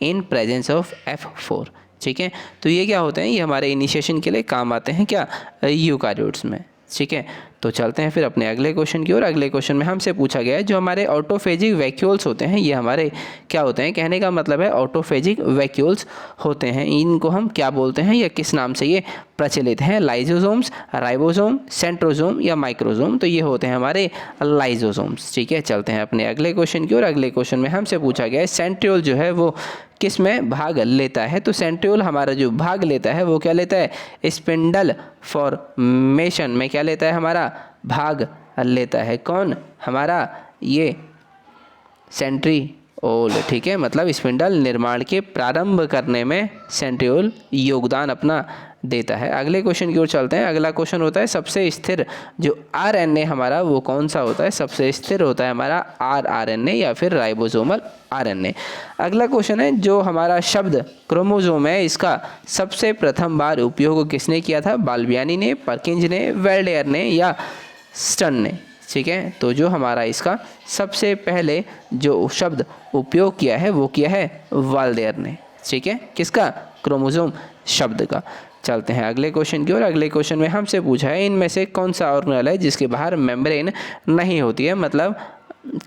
इन प्रेजेंस ऑफ F4। ठीक है, तो ये क्या होते हैं, ये हमारे इनिशिएशन के लिए काम आते हैं क्या, यूकारियोट्स में। ठीक है, तो चलते हैं फिर अपने अगले क्वेश्चन की ओर। अगले क्वेश्चन में हमसे पूछा गया है जो हमारे ऑटोफेजिक वैक्यूल्स होते हैं, ये हमारे क्या होते हैं, कहने का मतलब है ऑटोफेजिक वैक्यूल्स होते हैं, इनको हम क्या बोलते हैं या किस नाम से ये प्रचलित हैं, लाइजोसोम्स, राइबोसोम, सेंट्रोसोम या माइक्रोसोम। तो ये होते हैं हमारे लाइजोसोम्स। ठीक है, चलते हैं अपने अगले क्वेश्चन की ओर। अगले क्वेश्चन में हमसे पूछा गया है सेंट्रियोल जो है वो किस में भाग लेता है। तो सेंट्रियोल हमारा जो भाग लेता है वो क्या लेता है, स्पिंडल फॉर्मेशन में क्या लेता है, हमारा भाग लेता है। कौन, हमारा ये सेंट्रियोल। ठीक है, मतलब स्पिंडल निर्माण के प्रारंभ करने में सेंट्रियोल योगदान अपना देता है। अगले क्वेश्चन की ओर चलते हैं। अगला क्वेश्चन होता है सबसे स्थिर जो RNA हमारा वो कौन सा होता है, सबसे स्थिर होता है हमारा rRNA या फिर राइबोसोमल RNA। अगला क्वेश्चन है जो हमारा शब्द क्रोमोसोम है इसका सबसे प्रथम बार उपयोग किसने किया था, बाल्बियानी ने, पर्किंस ने, वेल्डेयर ने या स्टर्न ने। ठीक है, तो जो हमारा इसका सबसे पहले जो शब्द उपयोग किया है वो किया है वाल्डेयर ने। ठीक है, किसका, क्रोमोसोम शब्द का। चलते हैं अगले क्वेश्चन की ओर। अगले क्वेश्चन में हमसे पूछा है इनमें से कौन सा ऑर्गेनेल है जिसके बाहर मेम्ब्रेन नहीं होती है, मतलब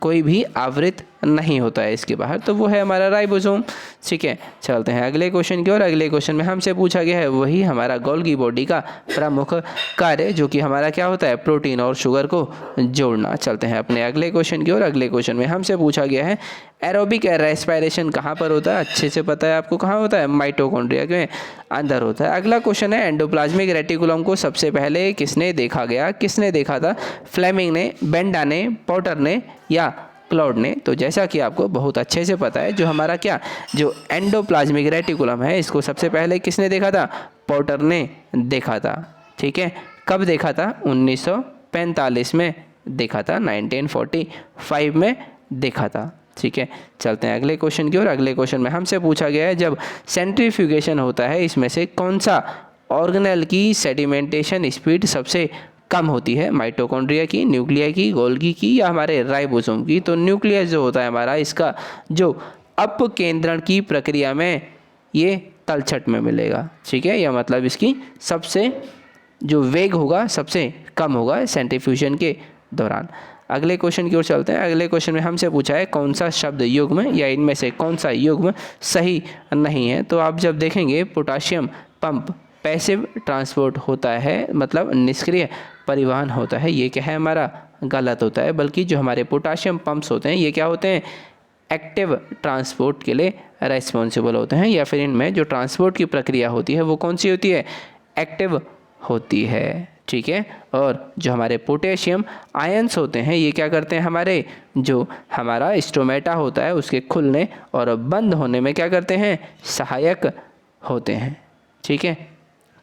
कोई भी आवृत नहीं होता है इसके बाहर, तो वो है हमारा राइबोसोम। ठीक है, चलते हैं अगले क्वेश्चन की ओर। अगले क्वेश्चन में हमसे पूछा गया है वही हमारा गोल्गी बॉडी का प्रमुख कार्य जो कि हमारा क्या होता है, प्रोटीन और शुगर को जोड़ना। चलते हैं अपने अगले क्वेश्चन की ओर। अगले क्वेश्चन में हमसे पूछा गया है एरोबिक रेस्पिरेशन कहाँ पर होता है, अच्छे से पता है आपको कहाँ होता है, माइटोकॉन्ड्रिया के अंदर होता है। अगला क्वेश्चन है एंडोप्लाज्मिक रेटिकुलम को सबसे पहले किसने देखा गया, किसने देखा था, फ्लेमिंग ने, बेंडा ने, पोर्टर ने या क्लाउड ने। तो जैसा कि आपको बहुत अच्छे से पता है जो हमारा क्या, जो एंडोप्लाज्मिक रेटिकुलम है इसको सबसे पहले किसने देखा था, पोर्टर ने देखा था। ठीक है, कब देखा था, 1945 में देखा था, 1945 में देखा था। ठीक है, चलते हैं अगले क्वेश्चन की ओर। अगले क्वेश्चन में हमसे पूछा गया है जब सेंट्रीफ्यूगेशन होता है इसमें से कौन सा ऑर्गेनेल की सेडिमेंटेशन स्पीड सबसे कम होती है, माइटोकॉन्ड्रिया की, न्यूक्लिया की, गोल्गी की या हमारे राइबोसोम की। तो न्यूक्लियस जो होता है हमारा इसका जो अपकेंद्रण की प्रक्रिया में ये तलछट में मिलेगा। ठीक है, या मतलब इसकी सबसे जो वेग होगा सबसे कम होगा सेंट्रीफ्यूजन के दौरान। अगले क्वेश्चन की ओर चलते हैं। अगले क्वेश्चन में हमसे पूछा है कौन सा शब्द युग्म या इनमें से कौन सा युग्म सही नहीं है। तो आप जब देखेंगे पोटाशियम पंप पैसिव ट्रांसपोर्ट होता है, मतलब निष्क्रिय परिवहन होता है, ये क्या है हमारा गलत होता है, बल्कि जो हमारे पोटाशियम पंप्स होते हैं ये क्या होते हैं, एक्टिव ट्रांसपोर्ट के लिए रेस्पॉन्सिबल होते हैं, या फिर इनमें जो ट्रांसपोर्ट की प्रक्रिया होती है वो कौन सी होती है, एक्टिव होती है। ठीक है, और जो हमारे पोटेशियम आयंस होते हैं ये क्या करते हैं, हमारे जो हमारा स्टोमेटा होता है उसके खुलने और बंद होने में क्या करते हैं, सहायक होते हैं। ठीक है,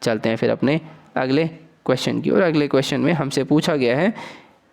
चलते हैं फिर अपने अगले क्वेश्चन की ओर। अगले क्वेश्चन में हमसे पूछा गया है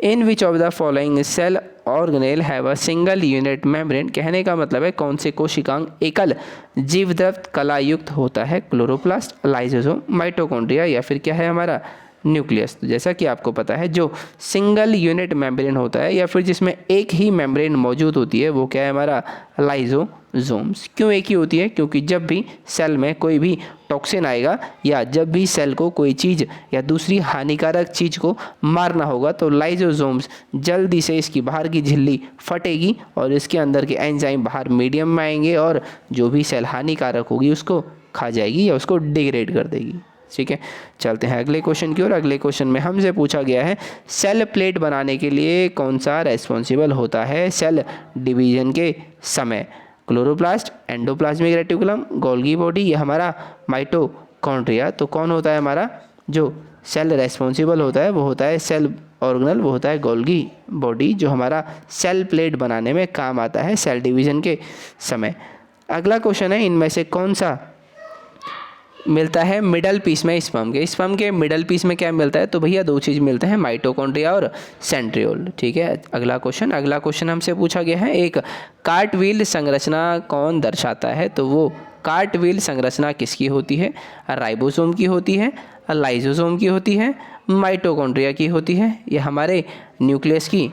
in which of the following cell organelle have a single unit membrane. कहने का मतलब है कौन से कोशिकांग एकल जीवद्रव्य कला युक्त होता है, क्लोरोप्लास्ट, लाइसोसोम, माइटोकॉन्ड्रिया या फिर क्या है हमारा न्यूक्लियस। तो जैसा कि आपको पता है जो सिंगल यूनिट मेम्ब्रेन होता है या फिर जिसमें एक ही मेम्ब्रेन मौजूद होती है वो क्या है हमारा लाइजोसोम्स। क्यों एक ही होती है? क्योंकि जब भी सेल में कोई भी टॉक्सिन आएगा या जब भी सेल को कोई चीज़ या दूसरी हानिकारक चीज़ को मारना होगा तो लाइजोसोम्स जल्दी से इसकी बाहर की झिल्ली फटेगी और इसके अंदर के एंजाइम बाहर मीडियम में आएंगे और जो भी सेल हानिकारक होगी उसको खा जाएगी या उसको डिग्रेड कर देगी। ठीक है, चलते हैं अगले क्वेश्चन की ओर। अगले क्वेश्चन में हमसे पूछा गया है सेल प्लेट बनाने के लिए कौन सा रेस्पॉन्सिबल होता है सेल डिवीजन के समय? Chloroplast, endoplasmic reticulum, Golgi body या हमारा माइटोकॉन्ड्रिया। तो कौन होता है हमारा जो सेल रेस्पॉन्सिबल होता है वो होता है सेल ऑर्गेनल, वो होता है गोल्गी बॉडी जो हमारा सेल प्लेट बनाने में काम आता है सेल डिवीजन के समय। अगला क्वेश्चन है इनमें से कौन सा मिलता है मिडल पीस में स्पर्म के मिडल पीस में क्या मिलता है? तो भैया दो चीज़ मिलते हैं, माइटोकॉन्ड्रिया और सेंट्रियोल। ठीक है, अगला क्वेश्चन हमसे पूछा गया है एक कार्टविल संरचना कौन दर्शाता है? तो वो कार्टविल संरचना किसकी होती है? राइबोसोम की होती है, लाइसोसोम की होती है, माइटोकॉन्ड्रिया की होती है या हमारे न्यूक्लियस की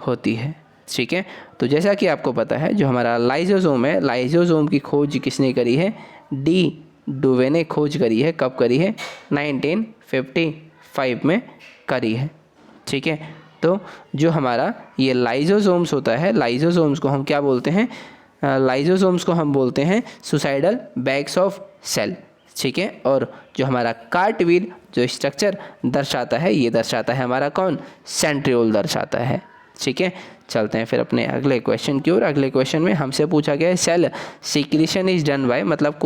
होती है। ठीक है, तो जैसा कि आपको पता है जो हमारा लाइसोसोम है, लाइसोसोम की खोज किसने करी है? डी डुवे ने खोज करी है। कब करी है? 1955 में करी है। ठीक है, तो जो हमारा ये लाइसोसोम्स होता है, लाइसोसोम्स को हम क्या बोलते हैं? लाइसोसोम्स को हम बोलते हैं सुसाइडल बैग्स ऑफ सेल। ठीक है, और जो हमारा कार्टविल जो स्ट्रक्चर दर्शाता है ये दर्शाता है हमारा कौन? सेंट्रियोल दर्शाता है। ठीक है, चलते हैं फिर अपने अगले क्वेश्चन की ओर। अगले क्वेश्चन में हमसे पूछा गया है cell secretion is done by, मतलब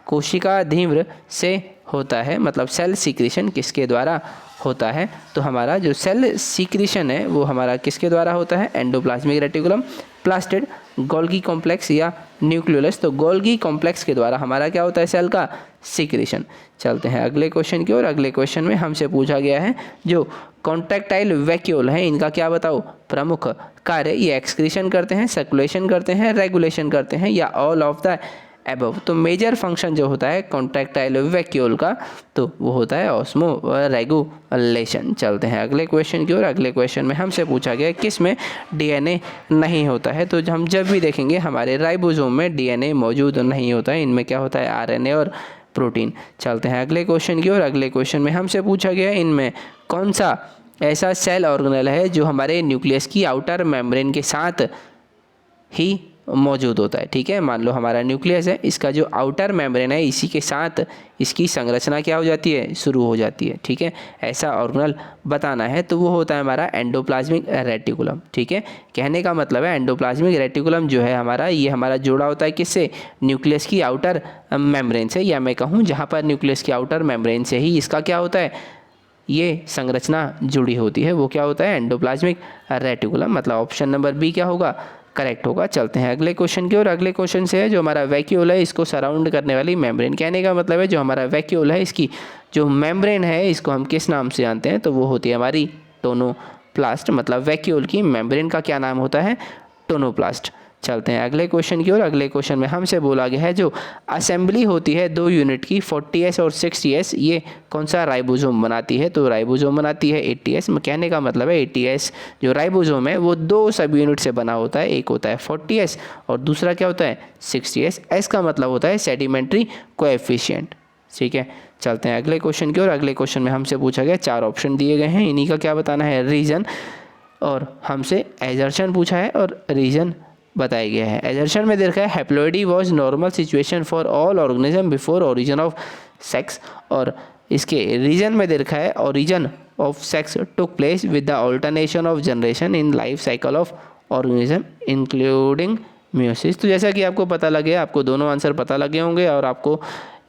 कोशिका धिम्र से होता है, मतलब सेल सीक्रेशन किसके द्वारा होता है? तो हमारा जो सेल सीक्रेशन है वो हमारा किसके द्वारा होता है? Endoplasmic reticulum, plastid, Golgi complex या न्यूक्लियोलस। तो गोल्गी कॉम्प्लेक्स के द्वारा हमारा क्या होता है? सेल का सीक्रेशन। चलते हैं अगले क्वेश्चन की ओर। अगले क्वेश्चन में हमसे पूछा गया है जो कॉन्ट्रैक्टाइल वैक्यूल है इनका क्या बताओ प्रमुख कार्य? ये एक्सक्रीशन करते हैं, सर्कुलेशन करते हैं, रेगुलेशन करते हैं या ऑल ऑफ द एबव। तो मेजर फंक्शन जो होता है कॉन्ट्रैक्टाइल वैक्यूल का तो वो होता है ऑस्मो रेगुलेशन। चलते हैं अगले क्वेश्चन की ओर। अगले क्वेश्चन में हमसे पूछा गया किस में डीएनए नहीं होता है? तो हम जब भी देखेंगे हमारे राइबोसोम में डीएनए मौजूद नहीं होता है, इनमें क्या होता है? आरएनए और प्रोटीन। चलते हैं अगले क्वेश्चन की ओर। अगले क्वेश्चन में हमसे पूछा गया इनमें कौन सा ऐसा सेल ऑर्गेनेल है जो हमारे न्यूक्लियस की आउटर मेम्ब्रेन के साथ ही मौजूद होता है? ठीक है, मान लो हमारा न्यूक्लियस है, इसका जो आउटर मेम्ब्रेन है इसी के साथ इसकी संरचना क्या हो जाती है? शुरू हो जाती है। ठीक है, ऐसा ऑर्गेनेल बताना है तो वो होता है हमारा एंडोप्लाज्मिक रेटिकुलम। ठीक है, कहने का मतलब है एंडोप्लाज्मिक रेटिकुलम जो है हमारा ये हमारा जोड़ा होता है किससे? न्यूक्लियस की आउटर मेम्ब्रेन से, या मैं कहूँ जहाँ पर न्यूक्लियस की आउटर मेम्ब्रेन से ही इसका क्या होता है? ये संरचना जुड़ी होती है, वो क्या होता है? Endoplasmic reticulum. मतलब ऑप्शन नंबर बी क्या होगा? करेक्ट होगा। चलते हैं अगले क्वेश्चन की ओर। अगले क्वेश्चन से है जो हमारा वैक्यूल है इसको सराउंड करने वाली मेम्ब्रेन। कहने का मतलब है जो हमारा वैक्यूल है इसकी जो मेम्ब्रेन है इसको हम किस नाम से जानते हैं? तो वो होती है हमारी टोनोप्लास्ट। मतलब वैक्यूल की मेम्ब्रेन का क्या नाम होता है? टोनोप्लास्ट। चलते हैं अगले क्वेश्चन की ओर। अगले क्वेश्चन में हमसे बोला गया है जो असेंबली होती है 2 यूनिट की 40S और 60S ये कौन सा राइबोसोम बनाती है? तो राइबोसोम बनाती है 80S। कहने का मतलब है 80S जो राइबोसोम है वो 2 सब यूनिट से बना होता है, एक होता है 40S और दूसरा क्या होता है? 60S। S का मतलब होता है सेडिमेंट्री कोएफिशिएंट। ठीक है, चलते हैं अगले क्वेश्चन की ओर। अगले क्वेश्चन में हमसे पूछा गया 4 ऑप्शन दिए गए हैं, इन्हीं का क्या बताना है? रीजन, और हमसे एजर्शन पूछा है और रीजन बताया गया है। एजर्शन में देखा है haploidy was normal situation for all organism before origin of sex, और इसके रीजन में देखा है origin of sex took place with the alternation of generation in life cycle of organism including meiosis. तो जैसा कि आपको पता लगे, आपको दोनों आंसर पता लगे होंगे और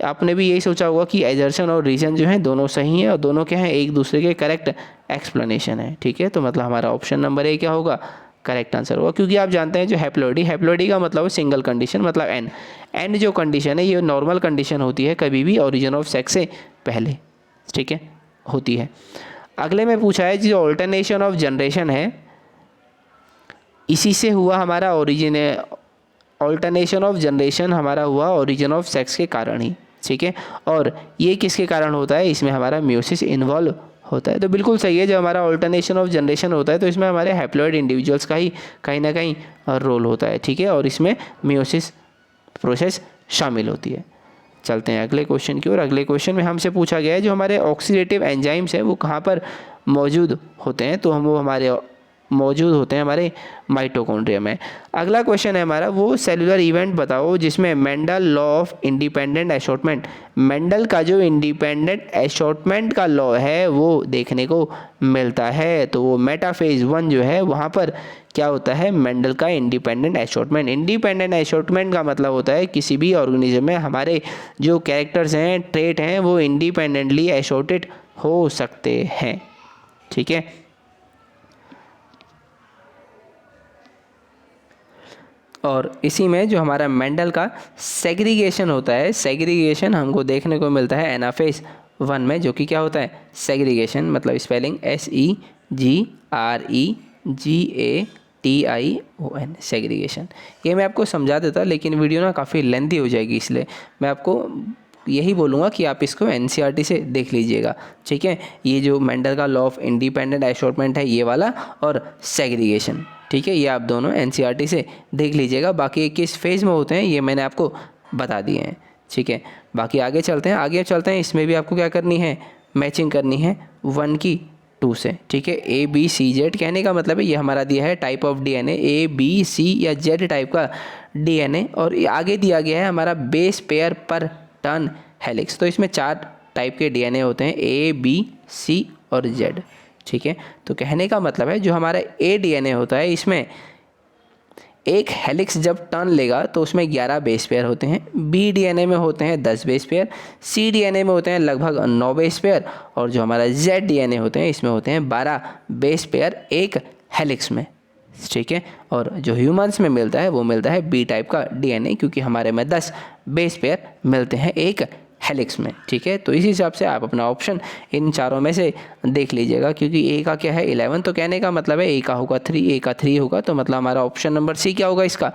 आपने भी यही सोचा होगा कि एजर्शन और रीजन जो है दोनों सही है और दोनों क्या हैं? एक दूसरे के करेक्ट एक्सप्लेनेशन है। ठीक है, तो मतलब हमारा ऑप्शन नंबर ए क्या होगा? करेक्ट आंसर होगा, क्योंकि आप जानते हैं जो हैप्लॉइडी का मतलब है सिंगल कंडीशन, मतलब एन जो कंडीशन है ये नॉर्मल कंडीशन होती है कभी भी ओरिजिन ऑफ सेक्स से पहले। ठीक है, होती है। अगले में पूछा है जो ऑल्टरनेशन ऑफ जनरेशन है इसी से हुआ हमारा ऑल्टरनेशन ऑफ जनरेशन हमारा हुआ ओरिजिन ऑफ सेक्स के कारण ही। ठीक है। और ये किसके कारण होता है, इसमें हमारा मियोसिस इन्वॉल्व होता है। तो बिल्कुल सही है, जब हमारा ऑल्टरनेशन ऑफ जनरेशन होता है तो इसमें हमारे हैप्लॉइड इंडिविजुअल्स का ही कहीं ना कहीं रोल होता है, ठीक है, और इसमें मियोसिस प्रोसेस शामिल होती है। चलते हैं अगले क्वेश्चन की ओर। अगले क्वेश्चन में हमसे पूछा गया है जो हमारे ऑक्सीडेटिव एंजाइम्स हैं वो कहाँ पर मौजूद होते हैं, तो हम वो हमारे मौजूद होते हैं हमारे माइटोकॉन्ड्रिया में। अगला क्वेश्चन है हमारा, वो सेलुलर इवेंट बताओ जिसमें Mendel law of independent assortment, Mendel का जो इंडिपेंडेंट एशॉर्टमेंट का लॉ है वो देखने को मिलता है। तो वो मेटाफेज 1 जो है वहाँ पर क्या होता है, मेंडल का इंडिपेंडेंट एशॉर्टमेंट। इंडिपेंडेंट एशॉर्टमेंट का मतलब होता है किसी भी ऑर्गेनिज्म में हमारे जो कैरेक्टर्स हैं, ट्रेट हैं, वो इंडिपेंडेंटली एशॉर्टेड हो सकते हैं, ठीक है। और इसी में जो हमारा मेंडल का सेग्रीगेशन होता है, सेग्रीगेशन हमको देखने को मिलता है एनाफेज 1 में, जो कि क्या होता है, सेग्रीगेशन मतलब स्पेलिंग SEGREGATION, सेग्रीगेशन। ये मैं आपको समझा देता लेकिन वीडियो ना काफ़ी लेंथी हो जाएगी, इसलिए मैं आपको यही बोलूँगा कि आप इसको NCERT से देख लीजिएगा, ठीक है। ये जो मेंडल का लॉ ऑफ इंडिपेंडेंट एशॉर्टमेंट है ये वाला, और सेग्रीगेशन, ठीक है, ये आप दोनों NCERT से देख लीजिएगा। बाकी ये किस फेज़ में होते हैं ये मैंने आपको बता दिए हैं, ठीक है। बाकी आगे चलते हैं, इसमें भी आपको क्या करनी है, मैचिंग करनी है 1 की 2 से, ठीक है। ABCZ कहने का मतलब है ये हमारा दिया है टाइप ऑफ DNA, ABC या Z टाइप का DNA, और आगे दिया गया है हमारा बेस पेयर पर टर्न हेलिक्स। तो इसमें 4 टाइप के DNA होते हैं, A, B, C और Z, ठीक है। तो कहने का मतलब है जो हमारा ADNA होता है इसमें एक हेलिक्स जब टर्न लेगा तो उसमें 11 बेस पेयर होते हैं, BDNA में होते हैं 10 बेस पेयर, CDNA में होते हैं लगभग 9 बेस पेयर, और जो हमारा ZDNA होते हैं इसमें होते हैं 12 बेस पेयर एक हेलिक्स में, ठीक है। और जो ह्यूमंस में मिलता है वो मिलता है B टाइप का DNA, क्योंकि हमारे में 10 बेस पेयर मिलते हैं एक हेलिक्स में, ठीक है। तो इस हिसाब से आप अपना ऑप्शन इन चारों में से देख लीजिएगा, क्योंकि A का क्या है 11, तो कहने का मतलब है A का होगा 3, A का 3 होगा, तो मतलब हमारा ऑप्शन नंबर C क्या होगा, इसका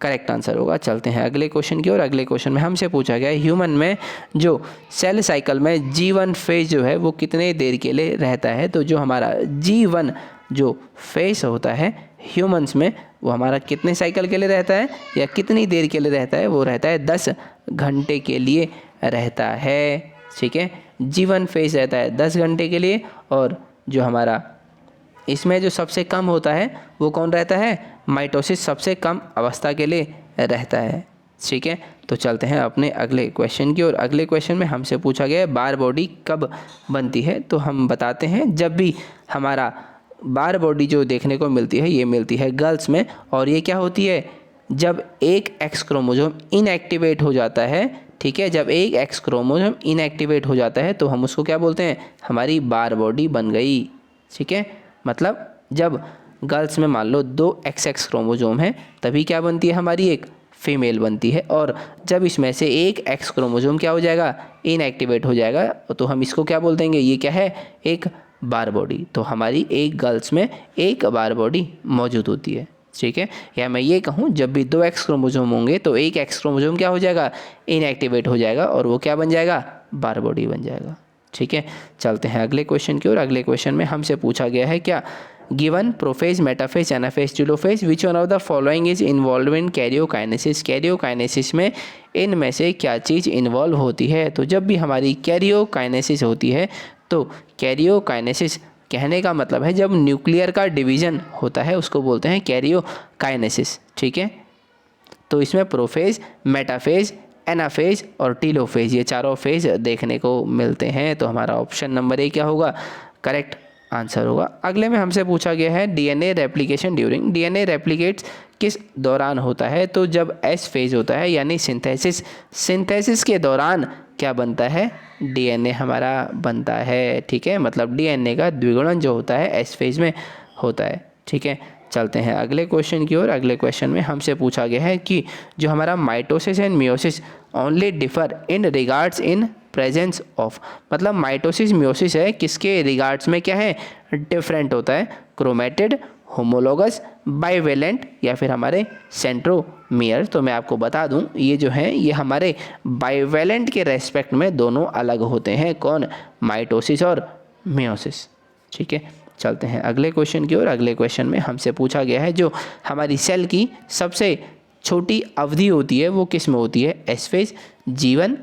करेक्ट आंसर होगा। चलते हैं अगले क्वेश्चन की ओर। अगले क्वेश्चन में हमसे पूछा गया है ह्यूमन में जो सेल साइकिल में G1 फेज जो है वो कितने देर के लिए रहता है। तो जो हमारा G1 जो फेज होता है ह्यूमंस में वो हमारा कितने साइकिल के लिए रहता है या कितनी देर के लिए रहता है, वो रहता है 10 घंटे के लिए रहता है, ठीक है। G1 फेज रहता है 10 घंटे के लिए, और जो हमारा इसमें जो सबसे कम होता है वो कौन रहता है, माइटोसिस सबसे कम अवस्था के लिए रहता है, ठीक है। तो चलते हैं अपने अगले क्वेश्चन की ओर। अगले क्वेश्चन में हमसे पूछा गया है बार बॉडी कब बनती है। तो हम बताते हैं जब भी हमारा बार बॉडी जो देखने को मिलती है ये मिलती है गर्ल्स में, और ये क्या होती है, जब एक एक्स क्रोमोसोम इनएक्टिवेट हो जाता है, ठीक है। जब एक एक्स क्रोमोसोम इनएक्टिवेट हो जाता है तो हम उसको क्या बोलते हैं, हमारी बार बॉडी बन गई, ठीक है। मतलब जब गर्ल्स में मान लो 2 XX क्रोमोसोम है तभी क्या बनती है, हमारी एक फीमेल बनती है, और जब इसमें से एक X क्रोमोसोम क्या हो जाएगा, इनएक्टिवेट हो जाएगा, तो हम इसको क्या बोल देंगे, ये क्या है, एक बार बॉडी। तो हमारी एक गर्ल्स में एक बार बॉडी मौजूद होती है, ठीक है। या मैं ये कहूँ जब भी 2 X क्रोमोसोम होंगे तो एक X क्रोमोसोम क्या हो जाएगा, इनएक्टिवेट हो जाएगा, और वो क्या बन जाएगा, बार बॉडी बन जाएगा, ठीक है। चलते हैं अगले क्वेश्चन की ओर। अगले क्वेश्चन में हमसे पूछा गया है क्या, given prophase, metaphase, anaphase, telophase, which one of the following is involve in karyokinesis. Karyokinesis में इनमें से क्या चीज़ इन्वॉल्व होती है। तो जब भी हमारी कैरियोकाइनेसिस होती है तो कैरियोकाइनेसिस कहने का मतलब है जब न्यूक्लियर का डिवीज़न होता है उसको बोलते हैं कैरियोकाइनेसिस, ठीक है। तो इसमें प्रोफेज, मेटाफेज, एनाफेज और टेलोफेज ये चारों फेज देखने को मिलते हैं। तो हमारा ऑप्शन नंबर ए क्या होगा, करेक्ट आंसर होगा। अगले में हमसे पूछा गया है DNA replication during. DNA replicates किस दौरान होता है। तो जब S फेज होता है यानी सिंथेसिस के दौरान क्या बनता है, DNA हमारा बनता है, ठीक है। मतलब DNA का द्विगुणन जो होता है S फेज में होता है, ठीक है। चलते हैं अगले क्वेश्चन की ओर। अगले क्वेश्चन में हमसे पूछा गया है कि जो हमारा mitosis and meiosis only differ in regards in presence of, मतलब माइटोसिस मियोसिस है किसके रिगार्ड्स में क्या है, डिफरेंट होता है, क्रोमेटिड होमोलोगस, बाइवेलेंट या फिर हमारे सेंट्रोमियर। तो मैं आपको बता दूं ये जो है ये हमारे बाइवेलेंट के रेस्पेक्ट में दोनों अलग होते हैं। कौन? माइटोसिस और मियोसिस। ठीक है, चलते हैं अगले क्वेश्चन की ओर। अगले क्वेश्चन में हमसे पूछा गया है जो हमारी सेल की सबसे छोटी अवधि होती है वो किस में होती है? एस फेज, G1,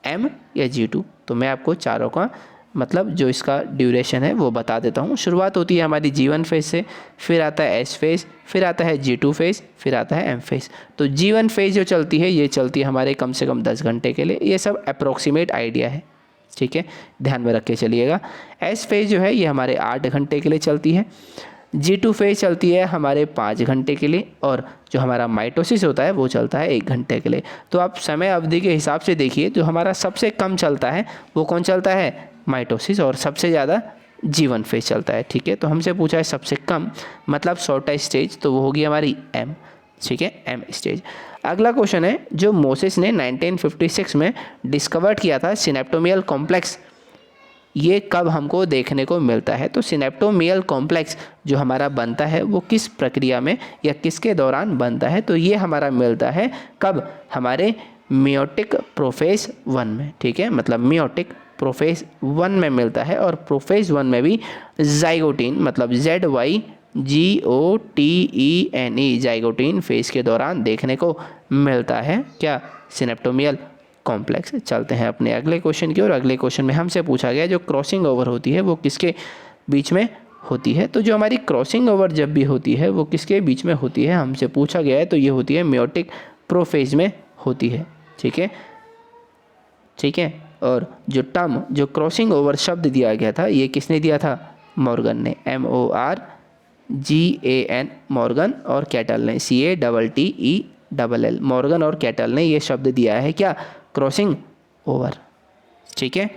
M या G2। तो मैं आपको चारों का मतलब जो इसका ड्यूरेशन है वो बता देता हूँ। शुरुआत होती है हमारी G1 फेज से, फिर आता है S फेज, फिर आता है G2 फेज, फिर आता है M फेज। तो G1 फेज जो चलती है ये चलती है हमारे कम से कम 10 घंटे के लिए। ये सब अप्रोक्सीमेट आइडिया है, ठीक है, ध्यान में रख के चलिएगा। S फेज जो है ये हमारे 8 घंटे के लिए चलती है। G2 फेज चलती है हमारे 5 घंटे के लिए, और जो हमारा माइटोसिस होता है वो चलता है 1 घंटे के लिए। तो आप समय अवधि के हिसाब से देखिए, जो हमारा सबसे कम चलता है वो कौन चलता है? माइटोसिस, और सबसे ज़्यादा G1 फेज चलता है। ठीक है, तो हमसे पूछा है सबसे कम मतलब शॉर्टेस्ट स्टेज, तो वो होगी हमारी M। ठीक है, M स्टेज। अगला क्वेश्चन है जो मोसेस ने 1956 में डिस्कवर किया था सिनेप्टोमियल कॉम्प्लेक्स, ये कब हमको देखने को मिलता है? तो सिनेप्टोमियल कॉम्प्लेक्स जो हमारा बनता है वो किस प्रक्रिया में या किसके दौरान बनता है? तो ये हमारा मिलता है कब? हमारे मियोटिक प्रोफेज 1 में। ठीक है, मतलब मियोटिक प्रोफेज 1 में मिलता है, और प्रोफेज 1 में भी जाइगोटीन मतलब ZYGOTENE जाइगोटीन फेज के दौरान देखने को मिलता है क्या? सिनेप्टोमियल कॉम्प्लेक्स। चलते हैं अपने अगले क्वेश्चन की ओर। अगले क्वेश्चन में हमसे पूछा गया जो क्रॉसिंग ओवर होती है वो किसके बीच में होती है? तो जो हमारी क्रॉसिंग ओवर जब भी होती है वो किसके बीच में होती है हमसे पूछा गया है, तो ये होती है मियोटिक प्रोफेज में होती है। ठीक है, ठीक है, और जो टर्म जो क्रॉसिंग ओवर शब्द दिया गया था ये किसने दिया था? मॉर्गन ने, MORGAN मॉर्गन, और कैटल ने CATTELL मॉर्गन और कैटल ने ये शब्द दिया है क्या? Crossing over. ठीक है,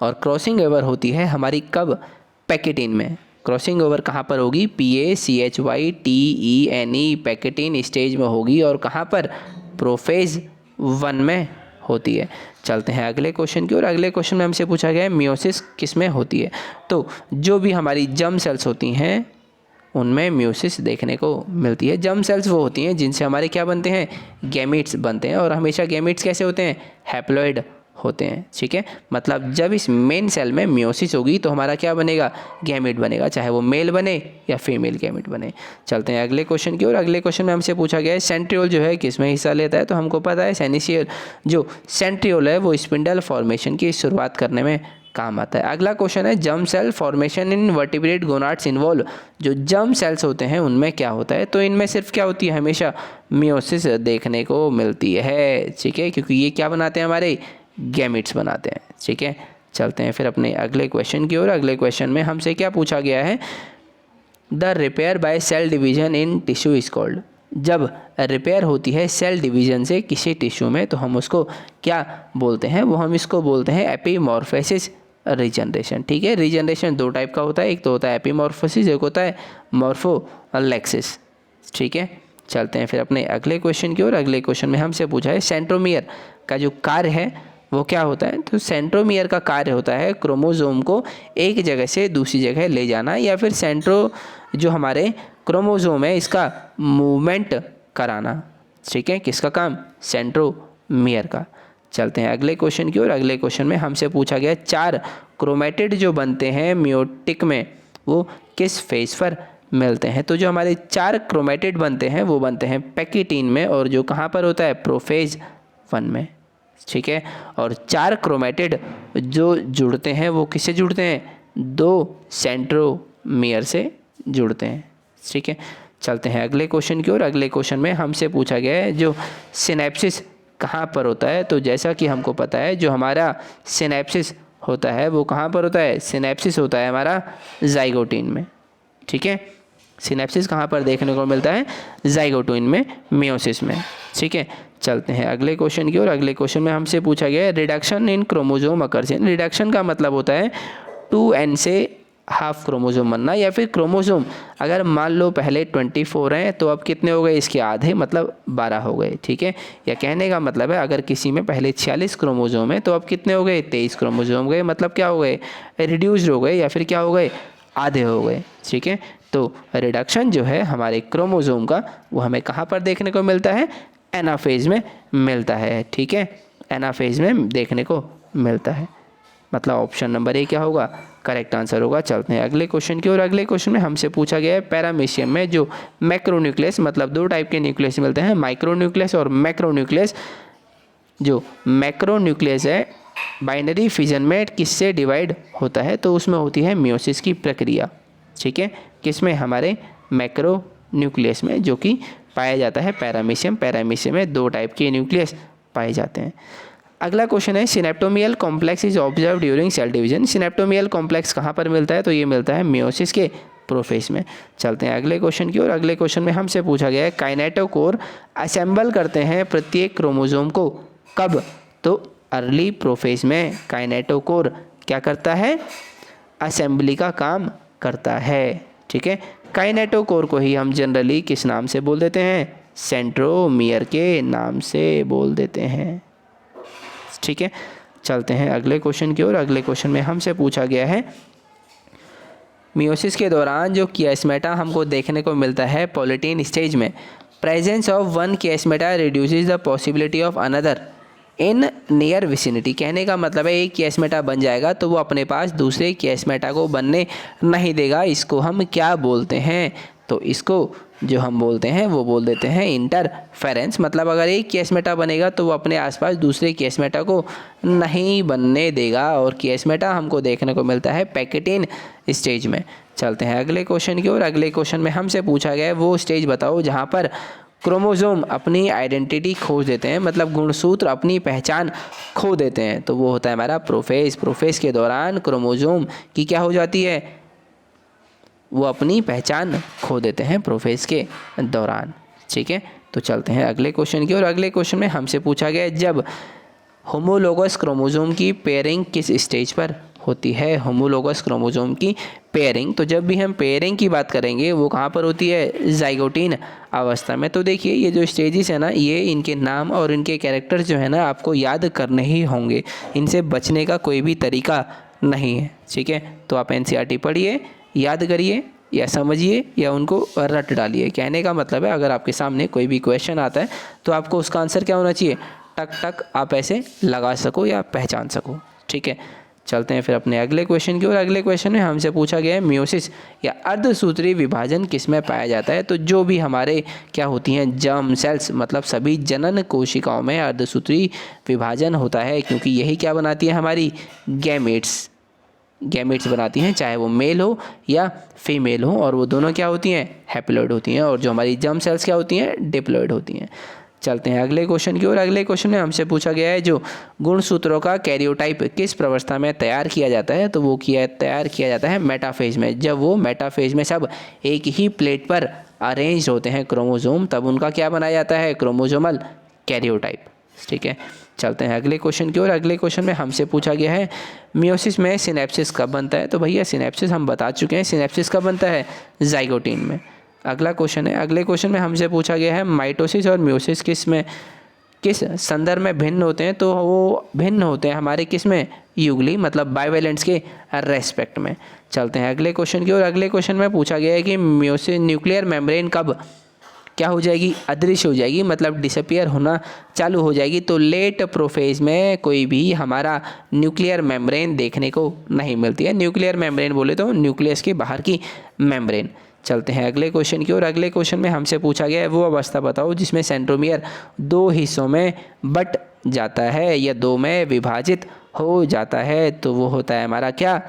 और क्रॉसिंग ओवर होती है हमारी कब? पैकेटिन में। क्रॉसिंग ओवर कहाँ पर होगी? PACHYTENE पैकेटिन स्टेज में होगी, और कहाँ पर? प्रोफेज 1 में होती है। चलते हैं अगले क्वेश्चन की ओर। अगले क्वेश्चन में हमसे पूछा गया है मियोसिस किस में होती है? तो जो भी हमारी जर्म सेल्स होती हैं उनमें म्यूसिस देखने को मिलती है। जर्म सेल्स वो होती हैं जिनसे हमारे क्या बनते हैं? गैमीट्स बनते हैं, और हमेशा गैमीट्स कैसे होते हैं? हैप्लॉइड होते हैं। ठीक है, मतलब जब इस मेन सेल में म्यूसिस होगी तो हमारा क्या बनेगा? गैमीट बनेगा, चाहे वो मेल बने या फीमेल गैमीट बने। चलते हैं अगले क्वेश्चन की ओर। अगले क्वेश्चन में हमसे पूछा गया है सेंट्रियोल जो है किस में हिस्सा लेता है? तो हमको पता है सेनिशियल जो सेंट्रियोल है वो स्पिंडल फॉर्मेशन की शुरुआत करने में काम आता है। अगला क्वेश्चन है germ cell formation in vertebrate gonads involve, जो जर्म सेल्स होते हैं उनमें क्या होता है? तो इनमें सिर्फ क्या होती है? हमेशा मियोसिस देखने को मिलती है। ठीक है, क्योंकि ये क्या बनाते हैं? हमारे गैमीट्स बनाते हैं। ठीक है, चलते हैं फिर अपने अगले क्वेश्चन की ओर। अगले क्वेश्चन में हमसे क्या पूछा गया है? The repair by cell division in tissue is called, जब रिपेयर होती है सेल डिवीजन से किसी टिश्यू में तो हम उसको क्या बोलते हैं? वो हम इसको बोलते हैं एपीमॉर्फोसिस रीजनरेशन। ठीक है, रीजनरेशन 2 टाइप का होता है, एक तो होता है एपीमॉर्फोसिस, एक होता है मॉर्फोलेक्सिस। ठीक है, चलते हैं फिर अपने अगले क्वेश्चन की ओर। अगले क्वेश्चन में हमसे पूछा है सेंट्रोमियर का जो कार्य है वो क्या होता है? तो सेंट्रोमियर का कार्य होता है क्रोमोसोम को एक जगह से दूसरी जगह ले जाना, या फिर जो हमारे क्रोमोसोम है इसका मूवमेंट कराना। ठीक है, किसका काम? सेंट्रोमियर का। चलते हैं अगले क्वेश्चन की ओर। अगले क्वेश्चन में हमसे पूछा गया 4 क्रोमेटिड जो बनते हैं मियोटिक में वो किस फेज पर मिलते हैं? तो जो हमारे 4 क्रोमेटिड बनते हैं वो बनते हैं पैकेटिन में, और जो कहाँ पर होता है? प्रोफेज 1 में। ठीक है, और 4 क्रोमेटिड जो जुड़ते हैं वो किससे जुड़ते हैं? 2 सेंट्रोमियर से जुड़ते हैं। ठीक है, चलते हैं अगले क्वेश्चन की ओर। अगले क्वेश्चन में हमसे पूछा गया है जो सिनेप्सिस कहाँ पर होता है? तो जैसा कि हमको पता है जो हमारा सिनेप्सिस होता है वो कहाँ पर होता है? सिनेप्सिस होता है हमारा जाइगोटीन में। ठीक है, सिनेप्सिस कहाँ पर देखने को मिलता है? जाइगोटीन में, मियोसिस में। ठीक है, चलते हैं अगले क्वेश्चन की ओर। अगले क्वेश्चन में हमसे पूछा गया है reduction in chromosome occurs. Reduction का मतलब होता है 2n से हाफ क्रोमोसोम बनना, या फिर क्रोमोसोम अगर मान लो पहले 24 हैं तो अब कितने हो गए? इसके आधे, मतलब 12 हो गए। ठीक है, या कहने का मतलब है अगर किसी में पहले 46 क्रोमोसोम है तो अब कितने हो गए? 23 क्रोमोसोम हो गए, मतलब क्या हो गए? रिड्यूस्ड हो गए, या फिर क्या हो गए? आधे हो गए। ठीक है, तो रिडक्शन जो है हमारे क्रोमोसोम का वो हमें कहाँ पर देखने को मिलता है, एनाफेज में मिलता है। ठीक है, एनाफेज में देखने को मिलता है, मतलब ऑप्शन नंबर ए क्या होगा, करेक्ट आंसर होगा। चलते हैं अगले क्वेश्चन की ओर। अगले क्वेश्चन में हमसे पूछा गया है पैरामीशियम में जो मैक्रोन्यूक्लियस, मतलब दो टाइप के न्यूक्लियस मिलते हैं, माइक्रोन्यूक्लियस और मैक्रोन्यूक्लियस। जो मैक्रोन्यूक्लियस है बाइनरी फिजन में किससे डिवाइड होता है, तो उसमें होती है मियोसिस की प्रक्रिया। ठीक है, किसमें, हमारे मैक्रोन्यूक्लियस में, जो कि पाया जाता है पैरामीशियम। पैरामीशियम में दो टाइप के न्यूक्लियस पाए जाते हैं। अगला क्वेश्चन है synaptonemal complex is observe during cell division. Synaptonemal complex कहाँ पर मिलता है, तो ये मिलता है मियोसिस के प्रोफेज में। चलते हैं अगले क्वेश्चन की ओर। अगले क्वेश्चन में हमसे पूछा गया है काइनेटोकोर असेंबल करते हैं प्रत्येक क्रोमोसोम को कब, तो अर्ली प्रोफेज में काइनेटोकोर क्या करता है, असेंबली का काम करता है। ठीक है, काइनेटोकोर को ही हम जनरली किस नाम से बोल देते हैं, सेंट्रोमियर के नाम से बोल देते हैं। ठीक है, चलते हैं अगले क्वेश्चन की ओर। अगले क्वेश्चन में हमसे पूछा गया है मियोसिस के दौरान जो कियास्मेटा हमको देखने को मिलता है पॉलिटीन स्टेज में, presence of one chiasmata reduces the possibility of another in near vicinity. कहने का मतलब है एक कियास्मेटा बन जाएगा तो वो अपने पास दूसरे कियास्मेटा को बनने नहीं देगा। इसको हम क्या बोलते हैं, तो इसको जो हम बोलते हैं वो बोल देते हैं इंटरफेरेंस। मतलब अगर एक कियास्मेटा बनेगा तो वो अपने आसपास दूसरे कियास्मेटा को नहीं बनने देगा, और कियास्मेटा हमको देखने को मिलता है पैकेटिन स्टेज में। चलते हैं अगले क्वेश्चन की ओर। अगले क्वेश्चन में हमसे पूछा गया है वो स्टेज बताओ जहाँ पर क्रोमोसोम अपनी आइडेंटिटी खो देते हैं, मतलब गुणसूत्र अपनी पहचान खो देते हैं, तो वो होता है हमारा प्रोफेज। प्रोफेज के दौरान क्रोमोसोम की क्या हो जाती है, वो अपनी पहचान खो देते हैं प्रोफेज के दौरान। ठीक है, तो चलते हैं अगले क्वेश्चन की ओर। अगले क्वेश्चन में हमसे पूछा गया जब होमोलोगस क्रोमोसोम की पेयरिंग किस स्टेज पर होती है, होमोलोगस क्रोमोसोम की पेयरिंग। तो जब भी हम पेयरिंग की बात करेंगे वो कहाँ पर होती है, जाइगोटिन अवस्था में। तो देखिए ये जो स्टेजेस है ना, ये इनके नाम और इनके कैरेक्टर्स जो है ना आपको याद करने ही होंगे, इनसे बचने का कोई भी तरीका नहीं है। ठीक है, तो आप एनसीईआरटी पढ़िए, याद करिए या समझिए या उनको रट डालिए। कहने का मतलब है अगर आपके सामने कोई भी क्वेश्चन आता है तो आपको उसका आंसर क्या होना चाहिए, टक टक आप ऐसे लगा सको या पहचान सको। ठीक है, चलते हैं फिर अपने अगले क्वेश्चन की ओर। अगले क्वेश्चन में हमसे पूछा गया है मियोसिस या अर्धसूत्री विभाजन किस में पाया जाता है। तो जो भी हमारे क्या होती हैं जर्म सेल्स, मतलब सभी जनन कोशिकाओं में अर्धसूत्री विभाजन होता है, क्योंकि यही क्या बनाती है हमारी गैमेट्स बनाती हैं, चाहे वो मेल हो या फीमेल हो, और वो दोनों क्या होती हैं, हैप्लॉइड होती हैं, और जो हमारी जर्म सेल्स क्या होती हैं, डिप्लॉइड होती हैं। चलते हैं अगले क्वेश्चन की ओर। अगले क्वेश्चन में हमसे पूछा गया है जो गुणसूत्रों का कैरियोटाइप किस प्रावस्था में तैयार किया जाता है, तो वो तैयार किया जाता है मेटाफेज में। जब वो मेटाफेज में सब एक ही प्लेट पर अरेंज होते हैं क्रोमोसोम, तब उनका क्या बनाया जाता है, क्रोमोसोमल कैरियोटाइप। ठीक है, चलते हैं अगले क्वेश्चन की ओर। अगले क्वेश्चन में हमसे पूछा गया है मियोसिस में सिनेप्सिस कब बनता है। तो भैया सिनेप्सिस हम बता चुके हैं, सिनेप्सिस कब बनता है, जाइगोटिन में। अगला क्वेश्चन है, अगले क्वेश्चन में हमसे पूछा गया है माइटोसिस और मियोसिस किस संदर्भ में भिन्न होते हैं। तो वो भिन्न होते हैं हमारे किस में, युगली, मतलब बाइवेलेंट्स के रेस्पेक्ट में। चलते हैं अगले क्वेश्चन की ओर। अगले क्वेश्चन में पूछा गया है कि मियोसिस न्यूक्लियर मेम्ब्रेन कब क्या हो जाएगी, अदृश्य हो जाएगी, मतलब डिसअपियर होना चालू हो जाएगी। तो लेट प्रोफेज में कोई भी हमारा न्यूक्लियर मेम्ब्रेन देखने को नहीं मिलती है। न्यूक्लियर मेम्ब्रेन बोले तो न्यूक्लियस के बाहर की मेम्ब्रेन। चलते हैं अगले क्वेश्चन की ओर। अगले क्वेश्चन में हमसे पूछा गया है वो अवस्था बताओ जिसमें सेंट्रोमियर दो हिस्सों में बट जाता है या दो में विभाजित हो जाता है। तो वो होता है हमारा क्या,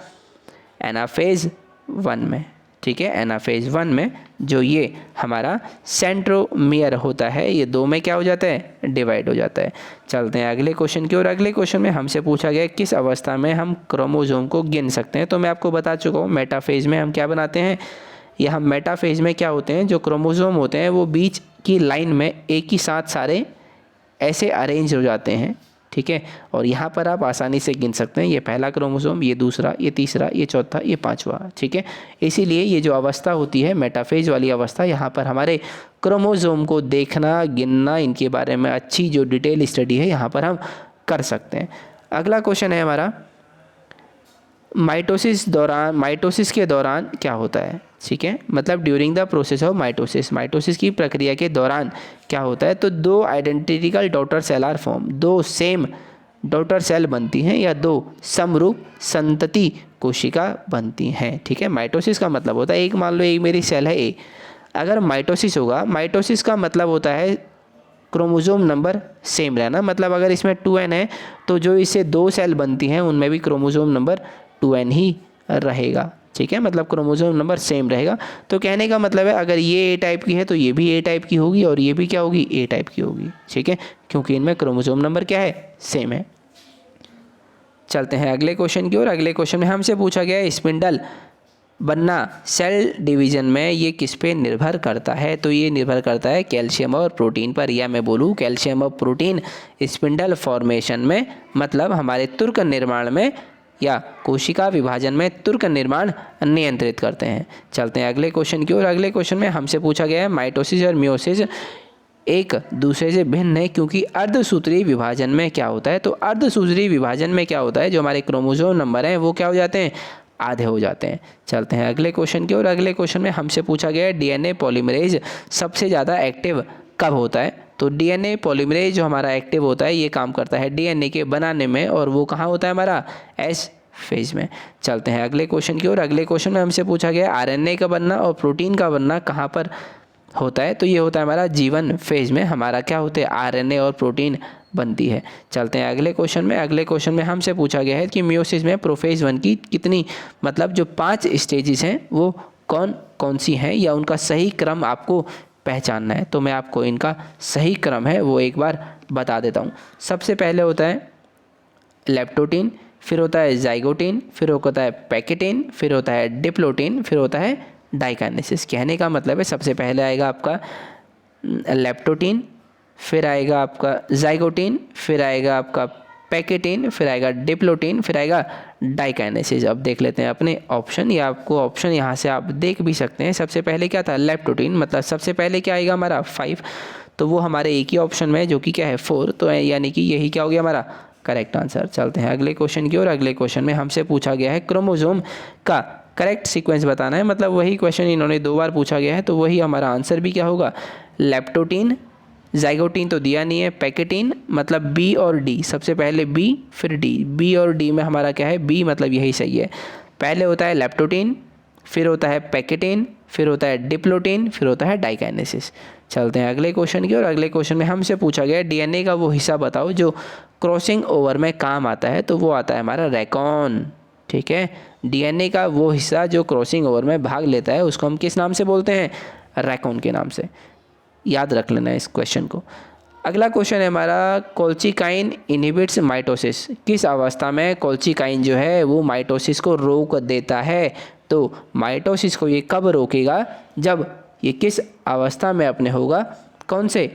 एनाफेज 1 में। ठीक है, एनाफेज 1 में जो ये हमारा सेंट्रोमियर होता है ये दो में क्या हो जाता है, डिवाइड हो जाता है। चलते हैं अगले क्वेश्चन की ओर। अगले क्वेश्चन में हमसे पूछा गया किस अवस्था में हम क्रोमोसोम को गिन सकते हैं। तो मैं आपको बता चुका हूँ मेटाफेज में हम क्या बनाते हैं, या हम मेटाफेज में क्या होते हैं, जो क्रोमोसोम होते हैं वो बीच की लाइन में एक ही साथ सारे ऐसे अरेंज हो जाते हैं। ठीक है, और यहाँ पर आप आसानी से गिन सकते हैं, ये पहला क्रोमोसोम, ये दूसरा, ये तीसरा, ये चौथा, ये पांचवा। ठीक है, इसीलिए ये जो अवस्था होती है मेटाफेज वाली अवस्था, यहाँ पर हमारे क्रोमोसोम को देखना, गिनना, इनके बारे में अच्छी जो डिटेल स्टडी है यहाँ पर हम कर सकते हैं। अगला क्वेश्चन है हमारा माइटोसिस के दौरान क्या होता है, ठीक है, मतलब during the process of mitosis की प्रक्रिया के दौरान क्या होता है, तो दो identical daughter cell are form, दो सेम डॉटर सेल बनती हैं या दो समरूप संतति कोशिका बनती हैं, ठीक है। माइटोसिस का मतलब होता है, एक मान लो एक मेरी सेल है ए, अगर माइटोसिस होगा, माइटोसिस का मतलब होता है क्रोमोसोम नंबर सेम रहना, मतलब अगर इसमें 2n है तो जो इससे दो सेल बनती हैं उनमें भी क्रोमोसोम नंबर 2n ही रहेगा, ठीक है, मतलब क्रोमोसोम नंबर सेम रहेगा। तो कहने का मतलब है अगर ये ए टाइप की है तो ये भी ए टाइप की होगी और ये भी क्या होगी, ए टाइप की होगी, ठीक है, क्योंकि इनमें क्रोमोसोम नंबर क्या है, सेम है। चलते हैं अगले क्वेश्चन की ओर। अगले क्वेश्चन में हमसे पूछा गया है स्पिंडल बनना सेल डिवीज़न में ये किस पे निर्भर करता है, तो ये निर्भर करता है कैल्शियम और प्रोटीन पर, या मैं बोलूँ कैल्शियम और प्रोटीन स्पिंडल फॉर्मेशन में, मतलब हमारे तुर्क निर्माण में या कोशिका विभाजन में तुर्क निर्माण नियंत्रित करते हैं। चलते हैं अगले क्वेश्चन की ओर। अगले क्वेश्चन में हमसे पूछा गया है माइटोसिस और मियोसिस एक दूसरे से भिन्न है क्योंकि अर्धसूत्रीय विभाजन में क्या होता है, तो अर्धसूत्रीय विभाजन में क्या होता है, जो हमारे क्रोमोसोम नंबर हैं वो क्या हो जाते हैं, आधे हो जाते हैं। चलते हैं अगले क्वेश्चन की ओर। अगले क्वेश्चन में हमसे पूछा गया है डीएनए पॉलीमरेज सबसे ज़्यादा एक्टिव कब होता है, तो डीएनए पॉलीमरेज जो हमारा एक्टिव होता है ये काम करता है डीएनए के बनाने में, और वो कहाँ होता है हमारा, एस फेज में। चलते हैं अगले क्वेश्चन की ओर। अगले क्वेश्चन में हमसे पूछा गया आरएनए का बनना और प्रोटीन का बनना कहाँ पर होता है, तो ये होता है हमारा जीवन फेज में, हमारा क्या होते हैं, आरएनए और प्रोटीन बनती है। चलते हैं अगले क्वेश्चन में। अगले क्वेश्चन में हमसे पूछा गया है कि मियोसिस में प्रोफेज 1 की कितनी, मतलब जो 5 स्टेजेस हैं वो कौन कौन सी हैं, या उनका सही क्रम आपको पहचानना है, तो मैं आपको इनका सही क्रम है वो एक बार बता देता हूँ। सबसे पहले होता है लेप्टोटीन, फिर होता है जाइगोटीन, फिर होता है पैकेटीन, फिर होता है डिप्लोटीन, फिर होता है डाइकाइनेसिस। कहने का मतलब है सबसे पहले आएगा आपका लेप्टोटीन, फिर आएगा आपका जाइगोटीन, फिर आएगा आपका पैकेटीन, फिर आएगा डिप्लोटीन, फिर आएगा डाइकाइनेसिस। अब देख लेते हैं अपने ऑप्शन, या आपको ऑप्शन यहाँ से आप देख भी सकते हैं। सबसे पहले क्या था, लेप्टोटीन, मतलब सबसे पहले क्या आएगा हमारा 5, तो वो हमारे एक ही ऑप्शन में है जो कि क्या है 4, तो यानी कि यही क्या हो गया हमारा करेक्ट आंसर। चलते हैं अगले क्वेश्चन की ओर। अगले क्वेश्चन में हमसे पूछा गया है क्रोमोसोम का करेक्ट सीक्वेंस बताना है, मतलब वही क्वेश्चन इन्होंने 2 बार पूछा गया है, तो वही हमारा आंसर भी क्या होगा, लेप्टोटीन, जाइगोटीन तो दिया नहीं है, पैकेटीन मतलब बी और डी, सबसे पहले बी फिर डी, बी और डी में हमारा क्या है, बी मतलब यही सही है। पहले होता है लेप्टोटीन, फिर होता है पैकेटीन, फिर होता है डिप्लोटीन, फिर होता है डाइकाइनेसिस। चलते हैं अगले क्वेश्चन की ओर। अगले क्वेश्चन में हमसे पूछा गया डीएनए का वो हिस्सा बताओ जो क्रॉसिंग ओवर में काम आता है, तो वो आता है हमारा रैकॉन, ठीक है। डीएनए का वो हिस्सा जो क्रॉसिंग ओवर में भाग लेता है उसको हम किस नाम से बोलते हैं, रैकॉन के नाम से, याद रख लेना इस क्वेश्चन को। अगला क्वेश्चन है हमारा कोल्चिकाइन इनहिबिट्स माइटोसिस, किस अवस्था में कोल्चिकाइन जो है वो माइटोसिस को रोक देता है, तो माइटोसिस को ये कब रोकेगा, जब ये किस अवस्था में अपने होगा, कौन से,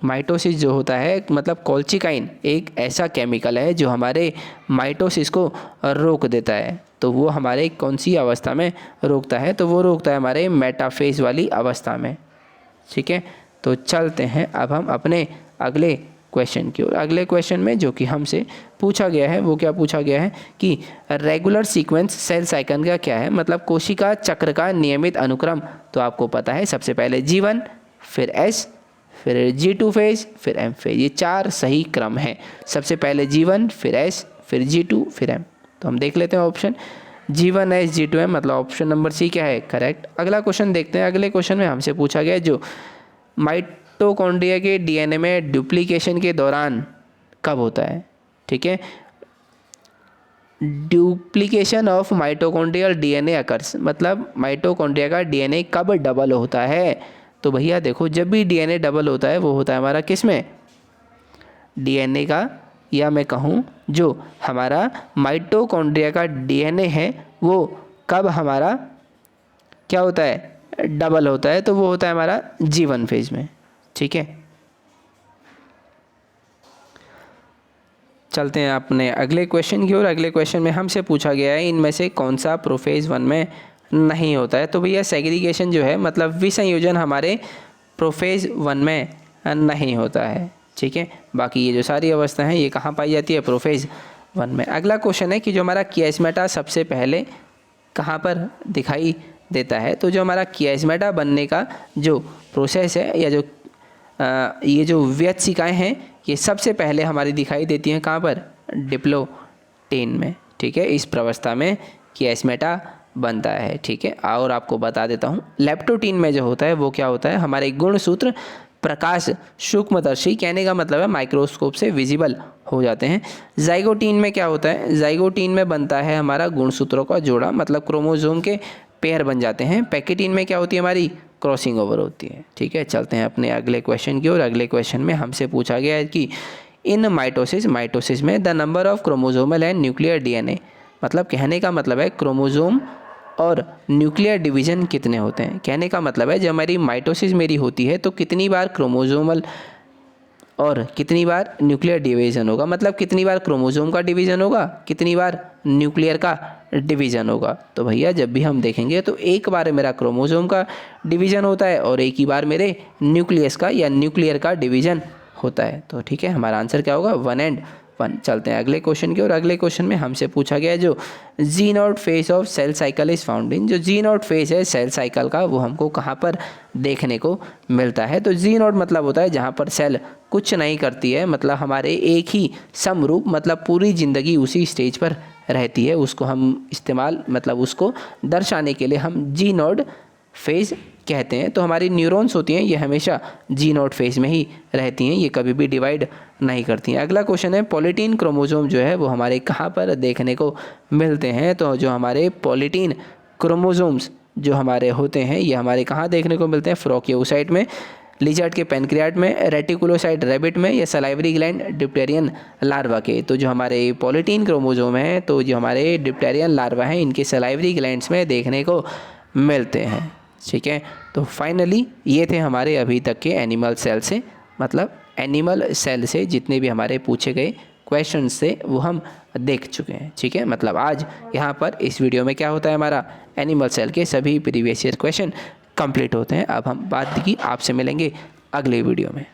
माइटोसिस जो होता है, मतलब कोल्चिकाइन एक ऐसा केमिकल है जो हमारे माइटोसिस को रोक देता है, तो वो हमारे कौन सी अवस्था में रोकता है, तो वो रोकता है हमारे मेटाफेज वाली अवस्था में, ठीक है। तो चलते हैं अब हम अपने अगले क्वेश्चन की ओर। अगले क्वेश्चन में जो कि हमसे पूछा गया है वो क्या पूछा गया है कि रेगुलर सीक्वेंस सेल साइकिल का क्या है, मतलब कोशिका चक्र का नियमित अनुक्रम, तो आपको पता है सबसे पहले G1, फिर S, फिर G2 फेज, फिर M फेज, ये 4 सही क्रम है। सबसे पहले G1, फिर S, फिर G2, फिर M। तो हम देख लेते हैं option G1 S G2 M, मतलब ऑप्शन नंबर सी क्या है करेक्ट। अगला क्वेश्चन देखते हैं। अगले क्वेश्चन में हमसे पूछा गया जो माइटोकॉन्ड्रिया के डीएनए में डुप्लीकेशन के दौरान कब होता है, ठीक है। Duplication of mitochondrial DNA occurs, मतलब माइटोकॉन्ड्रिया का डीएनए कब डबल होता है, तो भैया देखो जब भी डीएनए डबल होता है वो होता है हमारा किस में, डीएनए का, या मैं कहूँ जो हमारा माइटोकॉन्ड्रिया का डीएनए है वो कब हमारा क्या होता है, डबल होता है, तो वो होता है हमारा G1 फेज में, ठीक है। चलते हैं अपने अगले क्वेश्चन की ओर। अगले क्वेश्चन में हमसे पूछा गया है इनमें से कौन सा प्रोफेज 1 में नहीं होता है, तो भैया सेग्रीगेशन जो है मतलब विसंयोजन हमारे प्रोफेज 1 में नहीं होता है, ठीक है। बाकी ये जो सारी अवस्था हैं ये कहाँ पाई जाती है, प्रोफेज 1 में। अगला क्वेश्चन है कि जो हमारा कियास्मेटा सबसे पहले कहाँ पर दिखाई देता है। तो जो हमारा कियास्मेटा बनने का जो प्रोसेस है या जो ये जो व्यतसिकाएँ हैं ये सबसे पहले हमारी दिखाई देती हैं कहाँ पर, डिप्लोटेन में, ठीक है। इस प्रावस्था में कियास्मेटा बनता है, ठीक है। और आपको बता देता हूँ लेप्टोटीन में जो होता है वो क्या होता है, हमारे गुणसूत्र प्रकाश सूक्ष्मदर्शी, कहने का मतलब है माइक्रोस्कोप से विजिबल हो जाते हैं। जाइगोटीन में क्या होता है, जाइगोटीन में बनता है हमारा गुणसूत्रों का जोड़ा, मतलब क्रोमोसोम के पेयर बन जाते हैं। पैकेटीन में क्या होती है, हमारी क्रॉसिंग ओवर होती है, ठीक है। चलते हैं अपने अगले क्वेश्चन की ओर। अगले क्वेश्चन में हमसे पूछा गया है कि इन माइटोसिस में the number of chromosomal and nuclear DNA, मतलब कहने का मतलब है क्रोमोसोम और न्यूक्लियर डिवीज़न कितने होते हैं। कहने का मतलब है जब हमारी माइटोसिस मेरी होती है तो कितनी बार क्रोमोसोमल और कितनी बार न्यूक्लियर डिवीज़न होगा, मतलब कितनी बार क्रोमोसोम का डिवीज़न होगा, कितनी बार न्यूक्लियर का डिवीज़न होगा। तो भैया जब भी हम देखेंगे तो एक बार मेरा क्रोमोसोम का डिवीज़न होता है और एक ही बार मेरे न्यूक्लियस का या न्यूक्लियर का डिवीज़न होता है। तो ठीक है, हमारा आंसर क्या होगा, 1 and 1। चलते हैं अगले क्वेश्चन की और अगले क्वेश्चन में हमसे पूछा गया है जो G naught phase of cell cycle is found in. जो जी नॉट फेज है सेल साइकिल का वो हमको कहाँ पर देखने को मिलता है। तो जी नॉट मतलब होता है जहाँ पर सेल कुछ नहीं करती है, मतलब हमारे एक ही समरूप, मतलब पूरी ज़िंदगी उसी स्टेज पर रहती है, उसको हम इस्तेमाल मतलब उसको दर्शाने के लिए हम जी नॉट फेज कहते हैं। तो हमारी न्यूरॉन्स होती हैं ये हमेशा जी नॉट फेज में ही रहती हैं, ये कभी भी डिवाइड नहीं करती हैं। अगला क्वेश्चन है पॉलीटीन क्रोमोसोम जो है वो हमारे कहाँ पर देखने को मिलते हैं। तो जो हमारे पॉलीटीन क्रोमोसोम्स जो हमारे होते हैं ये हमारे कहाँ देखने को मिलते हैं, फ्रोकियोसाइट में, लिजर्ड के पेनक्रियाट में, रेटिकुलोसाइट रैबिट में, या सलाइवरी ग्लैंड डिप्टेरियन लार्वा के। तो जो हमारे पॉलीटीन क्रोमोसोम हैं तो जो हमारे डिप्टेरियन लार्वा हैं इनके सलाइवरी ग्लैंड्स में देखने को मिलते हैं, ठीक है। तो फाइनली ये थे हमारे अभी तक के एनिमल सेल से, मतलब एनिमल सेल से जितने भी हमारे पूछे गए क्वेश्चंस थे वो हम देख चुके हैं, ठीक है। मतलब आज यहाँ पर इस वीडियो में क्या होता है, हमारा एनिमल सेल के सभी प्रीवियस ईयर क्वेश्चन कंप्लीट होते हैं। अब हम बात की आपसे मिलेंगे अगले वीडियो में।